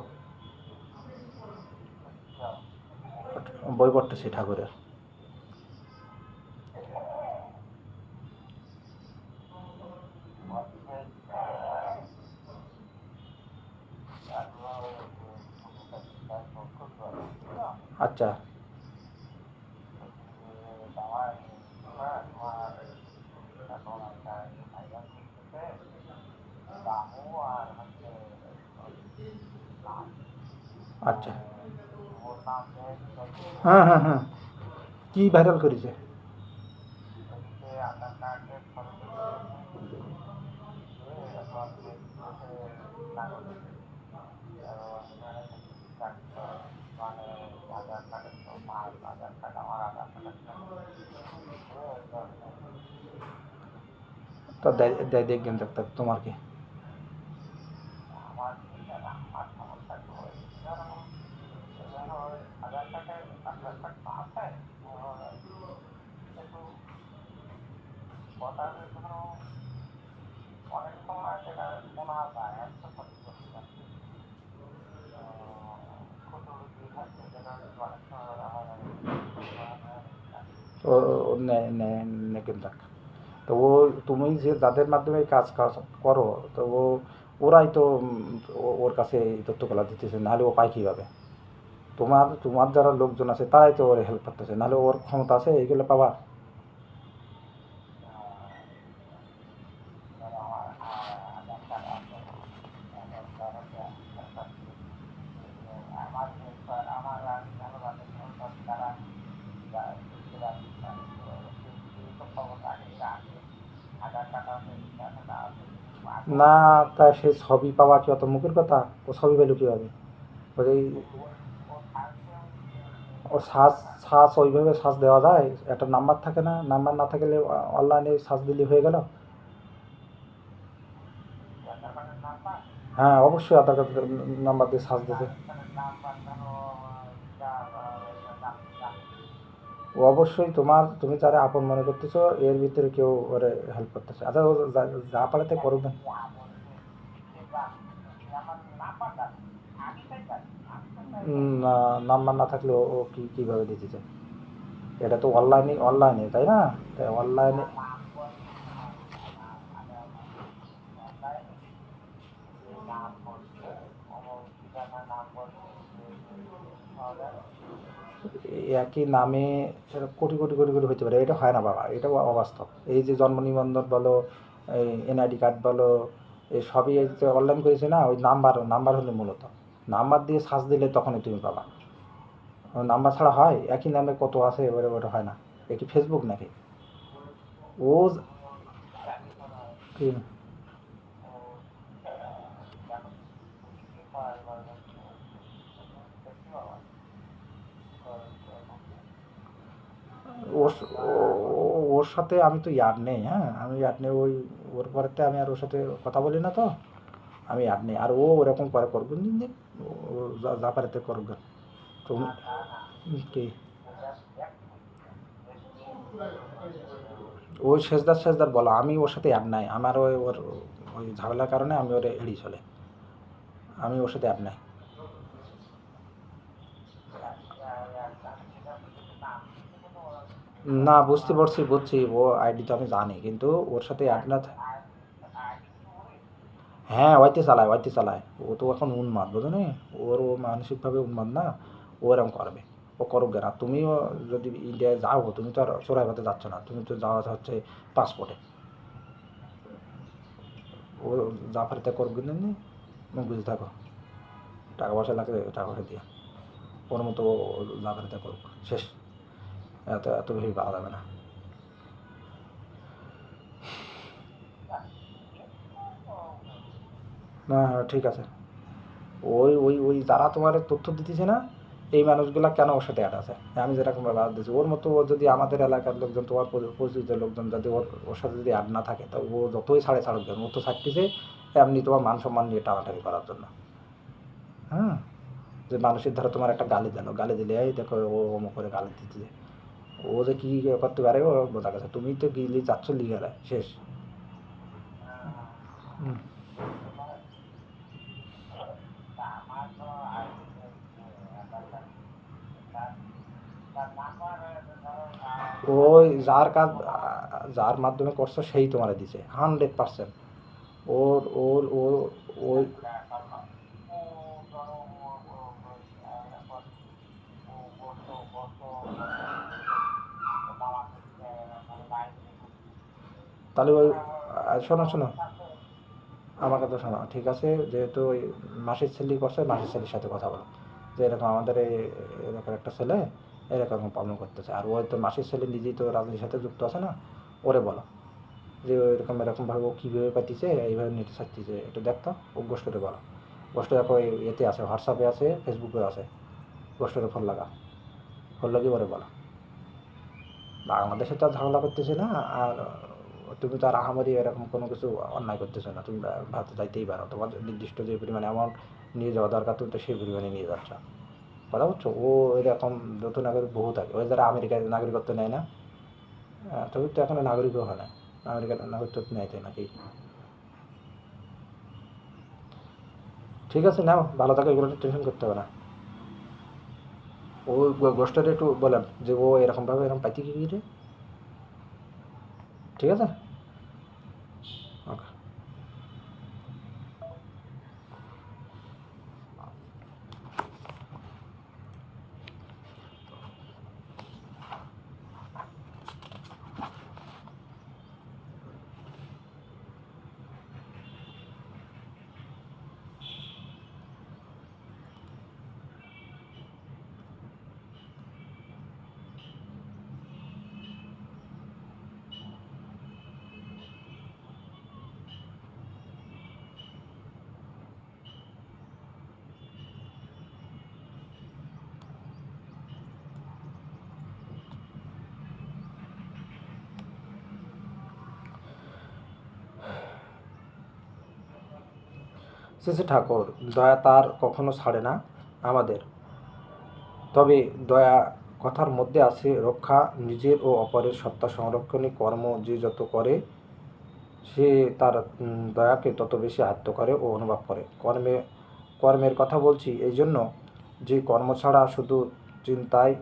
বই পড়তেছি ঠাকুরের। আচ্ছা আচ্ছা। হ্যাঁ হ্যাঁ হ্যাঁ, কি ভাইরাল করেছে? তো দেখবেন ডাক্তার, তোমার কি? ও নেকেন ডাক। তো ও, তুমি যে যাদের মাধ্যমে কাজ কাজ করো, তো ওরাই তো ওর কাছে এই তথ্যগুলো দিতেছে, নাহলে ও পায় কীভাবে? তোমার যারা লোকজন আছে তারাই তো ওর হেল্প করতেছে, নাহলে ওর ক্ষমতা আছে এইগুলো পাবার? না, তা সে ছবি পাওয়া কি অত মুখের কথা? ও ছবি পেলো কীভাবে? ওই ও সার্চ সার্চ ওইভাবে সার্চ দেওয়া যায়? একটা নাম্বার থাকে না? নাম্বার না থাকলে অনলাইনে সার্চ দিলে হয়ে গেল। হ্যাঁ অবশ্যই আধার কার্ড নাম্বার দিয়ে সার্চ দিতে। ও অবশ্যই তুমি যারা আপন মনে করতেছো এর ভিতরে কেউ ওরে হেল্প করতেছে। আচ্ছা ও যা পারে তাই করুক না। নাম্বার না থাকলে ও কীভাবে দিতে চায়? এটা তো অনলাইনে তাই না? তাই অনলাইনে। একই নামে সেটা কোটি কোটি কোটি কোটি হতে পারে, এটা হয় না বাবা, এটাও অবাস্তব। এই যে জন্ম নিবন্ধন বলো, এই এনআইডি কার্ড বলো, এই সবই এই যে অনলাইন করেছে না, ওই নাম্বার নাম্বার হলে মূলত নাম্বার দিয়ে সার্চ দিলে তখনই তুমি পাবা। নাম্বার ছাড়া হয়? একই নামে কত আছে, এবারে ওটা হয় না। এ কি ফেসবুক নাকি? ও কি ওর ওর সাথে আমি তো ইয়ার নেই, হ্যাঁ আমি ইয়ার নেই, ওই ওর পরেতে আমি আর ওর সাথে কথা বলি না তো, আমি ইয়ার নেই। আর ও ওরকম করে করবেন দিন দিন, ও যা যা পারেতে করবেন। তুমি কি ওই সেজদার সেজদার বলো, আমি ওর সাথে অ্যাড নাই, আমার ওই ওর ওই ঝামেলার কারণে আমি ওর এড়িয়ে চলে, আমি ওর সাথে অ্যাড নাই। না বুঝতে পারছি, বুঝছি, ও আইডি তো আমি জানি, কিন্তু ওর সাথে অ্যাড না হ্যাঁ ওইতে চালায়, ওইতে চালায়। ও তো এখন উন্মাদ, বুঝো নি? ওর ও মানসিকভাবে উন্মাদ না, ও এরকম করবে। ও করুক না, তুমিও যদি ইন্ডিয়ায় যাও, তুমি তো আর চোরাই পথে যাচ্ছ না, তুমি তো যাওয়া হচ্ছে পাসপোর্টে। ও যা পারে করুক কিন্তু বুঝে থাকো, টাকা পয়সা লাগলে টাকা পয়সা দিয়ে ওর মতো ও যা পারে করুক, শেষ। এত এত বেশি পাওয়া যাবে না। না হ্যাঁ ঠিক আছে। ওই ওই ওই যারা তোমার তথ্য দিতেছে না, এই মানুষগুলা কেন ওর সাথে অ্যাড আছে? আমি যেরকম বাদ দিচ্ছি, ওর মতো ও যদি আমাদের এলাকার লোকজন, তোমার পরিচিত লোকজন যদি ওর সাথে যদি অ্যাড না থাকে, তা ও যতই ছাড়ুক কেন, ও তো ছাড়তেছে এমনি তোমার মান সম্মান নিয়ে টানাটানি করার জন্য। হ্যাঁ, যে মানুষের ধরো তোমার একটা গালি দিল, গালি দিলে এই দেখো ও অমুক করে গালি দিতেছে, ও যে কী করতে পারে ও বোঝা গেছে। তুমি তো গিলি যাচ্ছ লিগালে শেষ। হুম। ওই যার কাজ, যার মাধ্যমে করছো সেই তোমার দিছে 100%। ওর ওর ওর ওই তাহলে ওই শোনো শোনো, আমার কথা শোনো, ঠিক আছে? যেহেতু ওই মাসির ছেলে করছে, মাসির ছেলের সাথে কথা বলো, যে এরকম আমাদের এরকম একটা ছেলে এরকম প্রবলেম করতেছে। আর ওই তো মাসির ছেলে নিজেই তো রাজনীতির সাথে যুক্ত আছে না, ওরে বলো যে এরকম এরকমভাবে ও কীভাবে পাঠিয়েছে, এইভাবে নেটে ছাড়তেছে, একটু দেখতো। ও গোষ্ঠীতে বলো, গোষ্ঠী দেখো এতে আছে, হোয়াটসঅ্যাপে আছে, ফেসবুকে আছে, গোষ্ঠীতে ফোন লাগা, ফোন লাগিয়ে ওরে বলো। বাংলাদেশে তো আর ঝামেলা করতেছে না। আর তুমি তো আর আহামরি এরকম কোনো কিছু অন্যায় করতেছো না, তুমি ভারতে যাইতেই পারো, তোমার নির্দিষ্ট যে পরিমাণে অ্যামাউন্ট নিয়ে যাওয়া দরকার তুমি তো সেই পরিমাণে নিয়ে যাচ্ছ। কথা বুঝছো? ও এরকম নতুন নাগরিক বহু থাকে, ওই যারা আমেরিকায় নাগরিকত্ব নেয় না, তবে তো এখনো নাগরিকও হয় না, আমেরিকার নাগরিকত্ব নেয় তাই নাকি? ঠিক আছে, নাও ভালো থাকে, এগুলো টেনশন করতে হবে না। ওই গোষ্ঠীটা একটু বলেন যে ও এরকমভাবে এরকম পাইতে কি রে। ঠিক আছে, ওকে। শ্রী শ্রী ঠাকুর, দয়া তার কখনো ছাড়ে না আমাদের, তবে দয়া কথার মধ্যে আছে রক্ষা, নিজের ও অপরের সত্তা সংরক্ষণী কর্ম যে যত করে, সে তার দয়াকে তত বেশি আয়ত্ত করে ও অনুভব করে। কর্মের কথা বলছি এই জন্য যে কর্ম ছাড়া শুধু চিন্তায়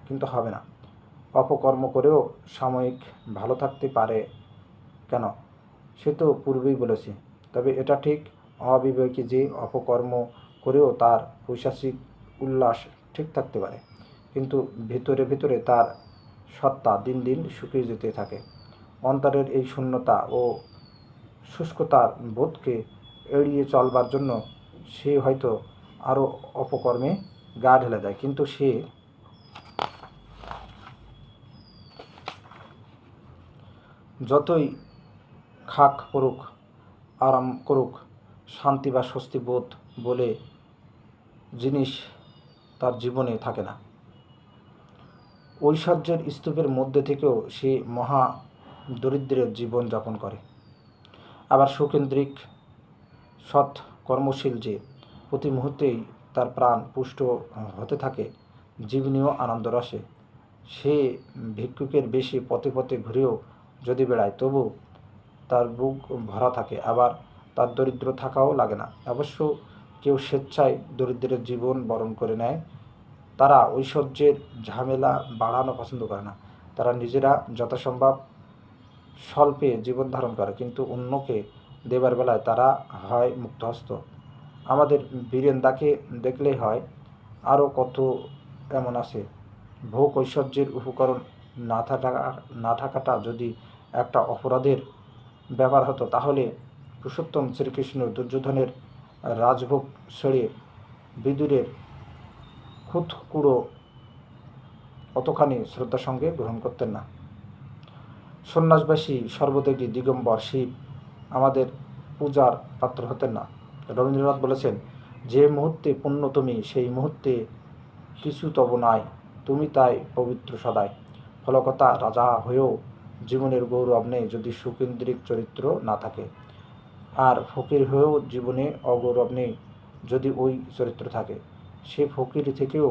কিন্তু হবে না, অপকর্ম করেও সাময়িক ভালো থাকতে পারে। কেন, সে তো পূর্বেই বলেছি। তবে এটা ঠিক, অবিবেকী যে অপকর্ম করেও তার পৈশাচিক উল্লাস ঠিক থাকতে পারে, কিন্তু ভিতরে ভিতরে তার সত্তা দিন দিন শুকিয়ে যেতে থাকে। অন্তরের এই শূন্যতা ও শুষ্কতার বোধকে এড়িয়ে চলবার জন্য সে হয়তো আরও অপকর্মে গা ঢেলে দেয়, কিন্তু সে যতই খাক করুক, আরাম করুক, শান্তি বা স্বস্তি বোধ বলে জিনিস তার জীবনে থাকে না। ঐশ্বর্যের স্তূপের মধ্যে থেকেও সে মহা দরিদ্রের জীবন যাপন করে। আবার সুকেন্দ্রিক সৎ কর্মশীল যে প্রতি মুহূর্তেই তার প্রাণ পুষ্ট হতে থাকে জীবনীয় আনন্দরসে, সে ভিক্ষুকের বেশি পথে পথে ঘুরেও যদি বেড়ায়, তবু তার বুক ভরা থাকে, আবার তার দরিদ্র থাকাও লাগে না। অবশ্য কেউ স্বেচ্ছায় দরিদ্রের জীবন বরণ করে নেয়, তারা ঐশ্বর্যের ঝামেলা বাড়ানো পছন্দ করে না। তারা নিজেরা যথাসম্ভব স্বল্পে জীবন ধারণ করে, কিন্তু অন্যকে দেবার বেলায় তারা হয় মুক্তহস্ত। আমাদের বীরেন্দাকে দেখলেই হয়, আরও কত এমন আছে। ভোগ ঐশ্বর্যের উপকরণ না থাকাটা যদি একটা অপরাধের ব্যাপার হতো, তাহলে পুরুষোত্তম শ্রীকৃষ্ণ দুর্যোধনের রাজভোগ ছেড়ে বিদুরের খুঁতকুড়ো অতখানি শ্রদ্ধার সঙ্গে গ্রহণ করতেন না। সন্ন্যাসবাসী সর্বত্যাগী দিগম্বর শিব আমাদের পূজার পাত্র হতেন না। রবীন্দ্রনাথ বলেছেন, যে মুহূর্তে পুণ্য তুমি, সেই মুহূর্তে কিছু তব নাই, তুমি তাই পবিত্র সদাই। ফলকতা রাজা হয়েও জীবনের গৌরব নেই যদি সুকেন্দ্রিক চরিত্র না থাকে, আর ফকির হয়েও জীবনে অগৌরব নেই যদি ওই চরিত্র থাকে। সে ফকির থেকেও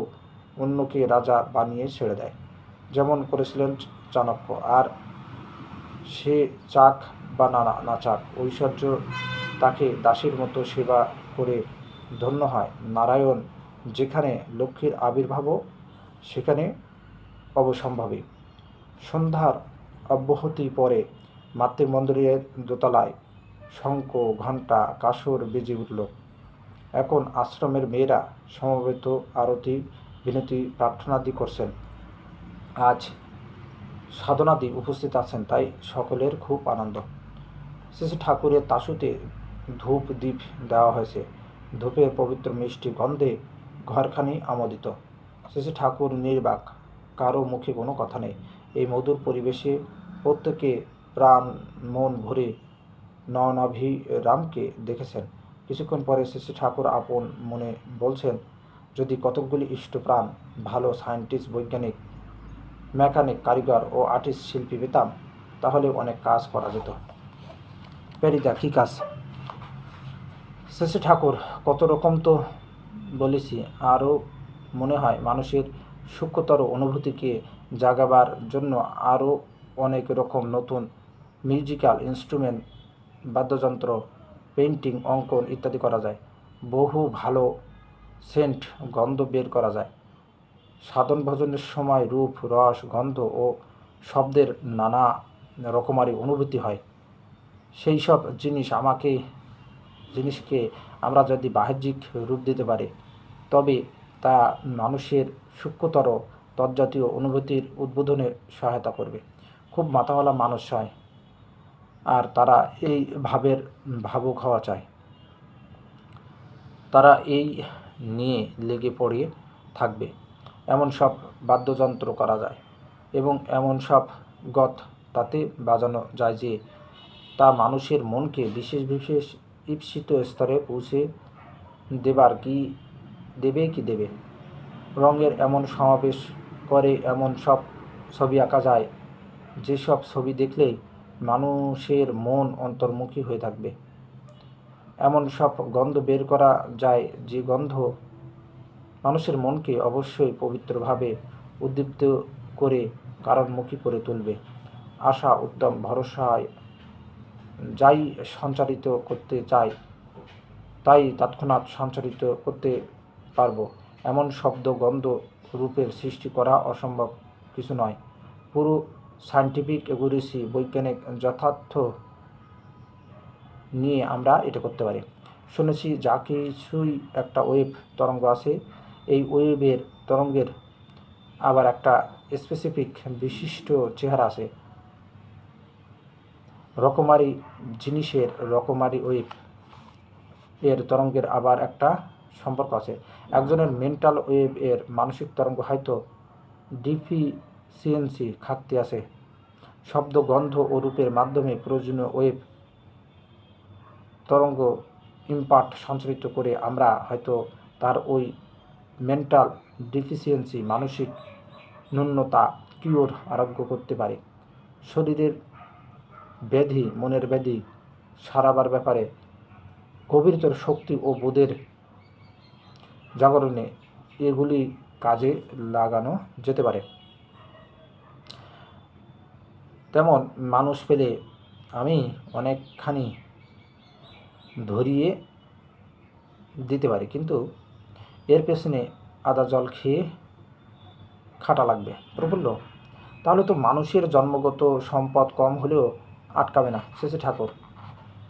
অন্যকে রাজা বানিয়ে ছেড়ে দেয়, যেমন করেছিলেন চাণক্য। আর সে চাক বা না চাক, ঐশ্বর্য তাকে দাসীর মতো সেবা করে ধন্য হয়। নারায়ণ যেখানে লক্ষ্মীর আবির্ভাবও সেখানে অবসম্ভাবী। সন্ধ্যার অব্যাহতি পরে মাতৃমন্দিরের দোতলায় শঙ্খ, ঘণ্টা, কাসর বেজে উঠল। এখন আশ্রমের মেয়েরা সমবেত আরতি, বিনতি, প্রার্থনাদি করছেন। আজ সাধনাদি উপস্থিত আছেন, তাই সকলের খুব আনন্দ। শ্রী ঠাকুরের তাসুতে ধূপ দ্বীপ দেওয়া হয়েছে। ধূপের পবিত্র মিষ্টি গন্ধে ঘরখানি আমোদিত। শ্রী ঠাকুর নির্বাক, কারো মুখে কোনো কথা নেই। এই মধুর পরিবেশে প্রত্যেকে প্রাণ মন ভরে নয়নাভিরামকে দেখেছেন। কিছুক্ষণ পরে শ্রী ঠাকুর আপন মনে বলছেন, যদি কতকগুলি ইষ্টপ্রাণ ভালো সায়েন্টিস্ট, বৈজ্ঞানিক, মেকানিক, কারিগর ও আর্টিস্ট, শিল্পী পেতাম, তাহলে অনেক কাজ করা যেত। প্যারিদা, কী কাজ? শ্রী ঠাকুর, কত রকম তো বলেছি। আরও মনে হয় মানুষের সূক্ষ্মতর অনুভূতিকে জাগাবার জন্য আরও অনেক রকম নতুন মিউজিক্যাল ইনস্ট্রুমেন্ট, বাদ্যযন্ত্র, পেইন্টিং, অঙ্কন ইত্যাদি করা যায়। বহু ভালো সেন্ট, গন্ধ বের করা যায়। সাধন ভজনের সময় রূপ, রস, গন্ধ ও শব্দের নানা রকমারি অনুভূতি হয়। সেই সব জিনিসকে আমরা যদি বাহ্যিক রূপ দিতে পারি, তবে তা মানুষের সূক্ষ্মতর তজ্জাতীয় অনুভূতির উদ্বোধনে সহায়তা করবে। খুব মাথাওয়ালা মানুষ হয়, আর তারা এই ভাবের ভাবুক হওয়া চায়। তারা এই নিয়ে লেগে পড়ে থাকবে। এমন সব বাদ্যযন্ত্র করা যায় এবং এমন সব গত তাতে বাজানো যায় যে তা মানুষের মনকে বিশেষ বিশেষ ঈপ্সিত স্তরে পৌঁছে দেবে। রঙের এমন সমাবেশ করে এমন সব ছবি আঁকা যায়, যেসব ছবি দেখলেই মানুষের মন অন্তর্মুখী হয়ে থাকবে। এমন সব গন্ধ বের করা যায়, যে গন্ধ মানুষের মনকে অবশ্যই পবিত্রভাবে উদ্দীপ্ত করে কারণমুখী করে তুলবে। আশা, উদ্যম, ভরসায় যাই সঞ্চারিত করতে চাই, তাই তৎক্ষণাৎ সঞ্চারিত করতে পারব, এমন শব্দ, গন্ধ, রূপের সৃষ্টি করা অসম্ভব কিছু নয়। পুরো সায়েন্টিফিক অ্যাকুরেসি, বৈজ্ঞানিক যথার্থ নিয়ে আমরা এটা করতে পারি। শুনেছি যা কিছুই একটা ওয়েভ তরঙ্গ আছে, এই ওয়েভের তরঙ্গের আবার একটা স্পেসিফিক বিশিষ্ট চেহারা আছে। রকমারি জিনিসের রকমারি ওয়েভ এর তরঙ্গের আবার একটা সম্পর্ক আছে। একজনের মেন্টাল ওয়েভ এর মানসিক তরঙ্গ হয়তো ডিফিসিয়েন্সি ঘাটতি আছে। শব্দ, গন্ধ ও রূপের মাধ্যমে প্রয়োজনীয় ওয়েভ তরঙ্গ ইম্পার্ট সঞ্চারিত করে আমরা হয়তো তার ওই মেন্টাল ডিফিসিয়েন্সি, মানসিক ন্যূনতা কিওর আরোগ্য করতে পারি। শরীরের ব্যাধি, মনের ব্যাধি সারাবার ব্যাপারে গভীরতর শক্তি ও বোধের জাগরণে এগুলি কাজে লাগানো যেতে পারে। তেমন মানুষ পেলে আমি অনেকখানি ধরিয়ে দিতে পারি, কিন্তু এর পেছনে আদা জল খেয়ে খাটা লাগবে। প্রফুল্ল: তাহলে তো মানুষের জন্মগত সম্পদ কম হলেও আটকাবে না শ্রী ঠাকুর।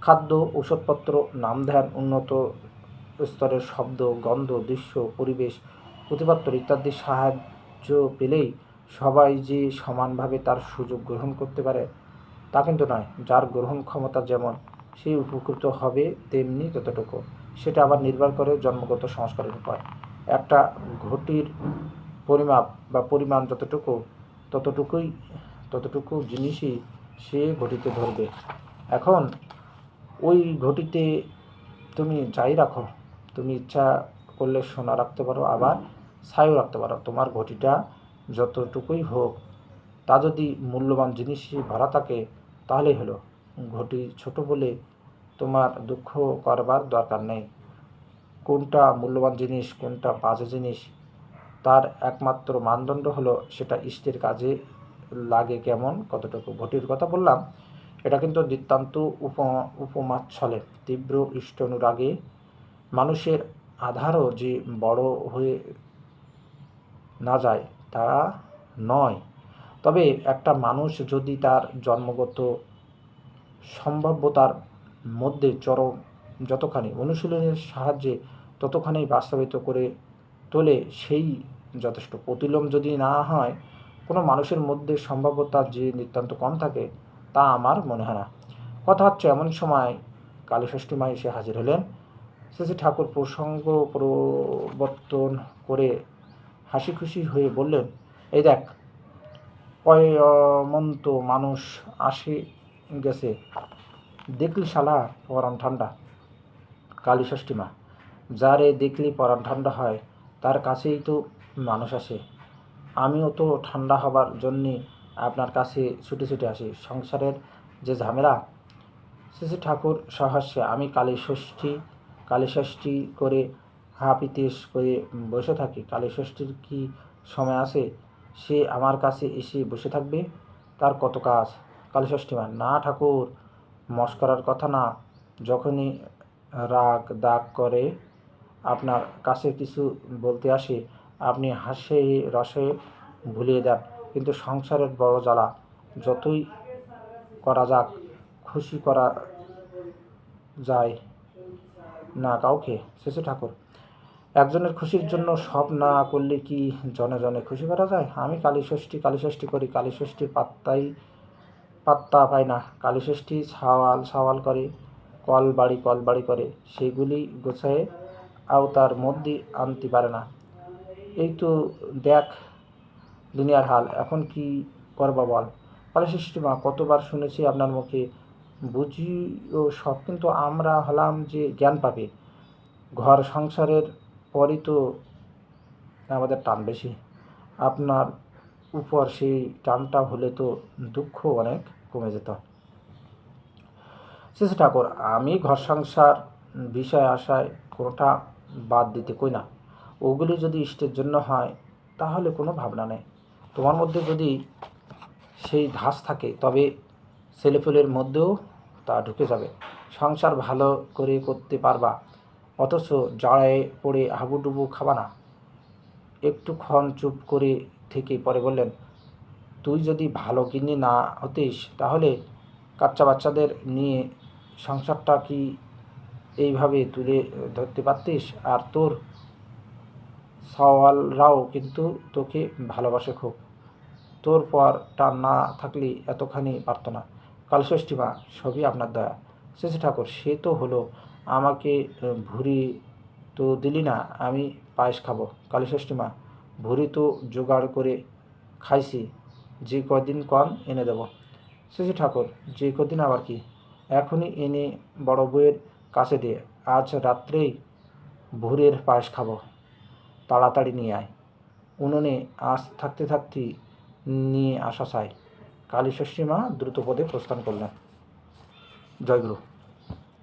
খাদ্য, ওষুধপত্র, নামধ্যান, উন্নত স্তরের শব্দ, গন্ধ, দৃশ্য, পরিবেশ, প্রতিপাত্র ইত্যাদির সাহায্য পেলেই সবাই যে সমানভাবে তার সুযোগ গ্রহণ করতে পারে তা কিন্তু নয়। যার গ্রহণ ক্ষমতা যেমন, সে উপকৃত হবে তেমনি ততটুকু। সেটা আবার নির্ভর করে জন্মগত সংস্কারের উপর। একটা ঘটির পরিমাপ বা পরিমাণ ততটুকু জিনিসই সে ঘটিতে ধরবে। এখন ওই ঘটিতে তুমি যাই রাখো, তুমি ইচ্ছা করলে সোনা রাখতে পারো, আবার ছাইও রাখতে পারো। তোমার ঘটিটা যতটুকুই হোক, তা যদি মূল্যবান জিনিসই ভরা থাকে তাহলেই হলো। ঘটি ছোট বলে তোমার দুঃখ করবার দরকার নেই। কোনটা মূল্যবান জিনিস, কোনটা বাজে জিনিস, তার একমাত্র মানদণ্ড হলো সেটা ইষ্টের কাজে লাগে কেমন, কতটুকু। ঘটির কথা বললাম, এটা কিন্তু নিতান্ত উপমাচ্ছলে। তীব্র ইষ্ট অনুরাগে মানুষের আধারও যে বড় হয়ে না যায় তা নয়। তবে একটা মানুষ যদি তার জন্মগত সম্ভাব্যতার মধ্যে যতখানি অনুশীলনের সাহায্যে ততখানি বাস্তবায়িত করে তোলে, সেই যথেষ্ট। প্রতিলোম যদি না হয়, কোনো মানুষের মধ্যে সম্ভাব্যতা যে নিতান্ত কম থাকে তা আমার মনে হয় না। কথা হচ্ছে এমন সময় কালীষষ্ঠী মা এসে হাজির হলেন। শ্রী ঠাকুর প্রসঙ্গ প্রবর্তন করে হাসি খুশি হয়ে বললেন, এই দেখ, কয়মন্ত মানুষ আসে গেছে, দেখলি শালা পরাণ ঠান্ডা। কালীষষ্ঠী মা: যারে দেখলি পরাণ ঠান্ডা হয় তার কাছেই তো মানুষ আসে। আমিও তো ঠান্ডা হবার জন্যে আপনার কাছে ছুটে ছুটে আসি। সংসারের যে ঝামেলা। শ্রী ঠাকুর সহাস্যে: আমি কালীষষ্ঠী করে হাপিতেশ করে বসে থাকি। কালীষষ্ঠীর কি সময় আছে সে আমার কাছে এসে বসে থাকবে? তার কত কাজ। কালীষষ্ঠী মা: না ঠাকুর, মস্করার কথা না। যখনই রাগ দাগ করে আপনার কাছে কিছু বলতে আসে, আপনি হাসে রসে ভুলিয়ে দেন। কিন্তু সংসারের বড় জ্বালা, যতই করা যাক, খুশি করা যায় না কাউকে। শ্রী ঠাকুর: একজনের খুশির জন্য সব না করলে কি জনে জনে খুশি করা যায়? আমি কালীষষ্ঠী করি, কালীষষ্ঠীর পাত্তা পাই না। কালীষষ্ঠী সাওয়াল করে, কল বাড়ি করে, সেগুলি গোছায় আওতার মধ্যে আনতে পারে না। এই তো দেখ দুনিয়ার হাল, এখন কি করবা বল? কালীষষ্ঠী মা: কতবার শুনেছি আপনার মুখে, বুঝিও সব, কিন্তু আমরা হলাম যে জ্ঞান পাবে। ঘর সংসারের পরই তো আমাদের টান বেশি। আপনার উপর সেই টানটা হলে তো দুঃখ অনেক কমে যেত। শ্রী ঠাকুর: আমি ঘর সংসার বিষয় আশায় কোনোটা বাদ দিতে কই না। ওগুলি যদি ইষ্টের জন্য হয় তাহলে কোনো ভাবনা নেই। তোমার মধ্যে যদি সেই ধাস থাকে তবে ছেলেপুলের মধ্যেও তা ঢুকে যাবে। সংসার ভালো করে করতে পারবা, অথচ জাড়ায় পড়ে হাবুডুবু খাবা না। একটুক্ষণ চুপ করে থেকে পরে বললেন, তুই যদি ভালো গিন্নি না হতিস তাহলে কাচ্চা বাচ্চাদের নিয়ে সংসারটা কি এইভাবে তুলে ধরতে পারতিস? আর তোর সওয়ালরাও কিন্তু তোকে ভালোবাসে খুব, তোর পর টান না থাকলে এতখানি পারত না। কালীষষ্ঠী মা, সবই আপনার দয়া। শ্রী ঠাকুর, সে তো হলো, আমাকে ভুঁড়ি তো দিলি না, আমি পায়েস খাবো। কালীষষ্ঠী মা, ভুঁড়ি তো জোগাড় করে খাইছি, যে কদিন কন এনে দেব। শ্রী ঠাকুর, যে কদিন আবার কি, এখনই এনে বড় বউয়ের কাছে দিয়ে, আজ রাত্রেই ভুঁড়ের পায়েস খাবো, তাড়াতাড়ি নিয়ে আয়। উনুনে আঁচ থাকতে থাকতেই নিয়ে আসা চাই। কালীষষ্ঠী মা দ্রুতপদে প্রস্থান করলেন। জয়গুরু।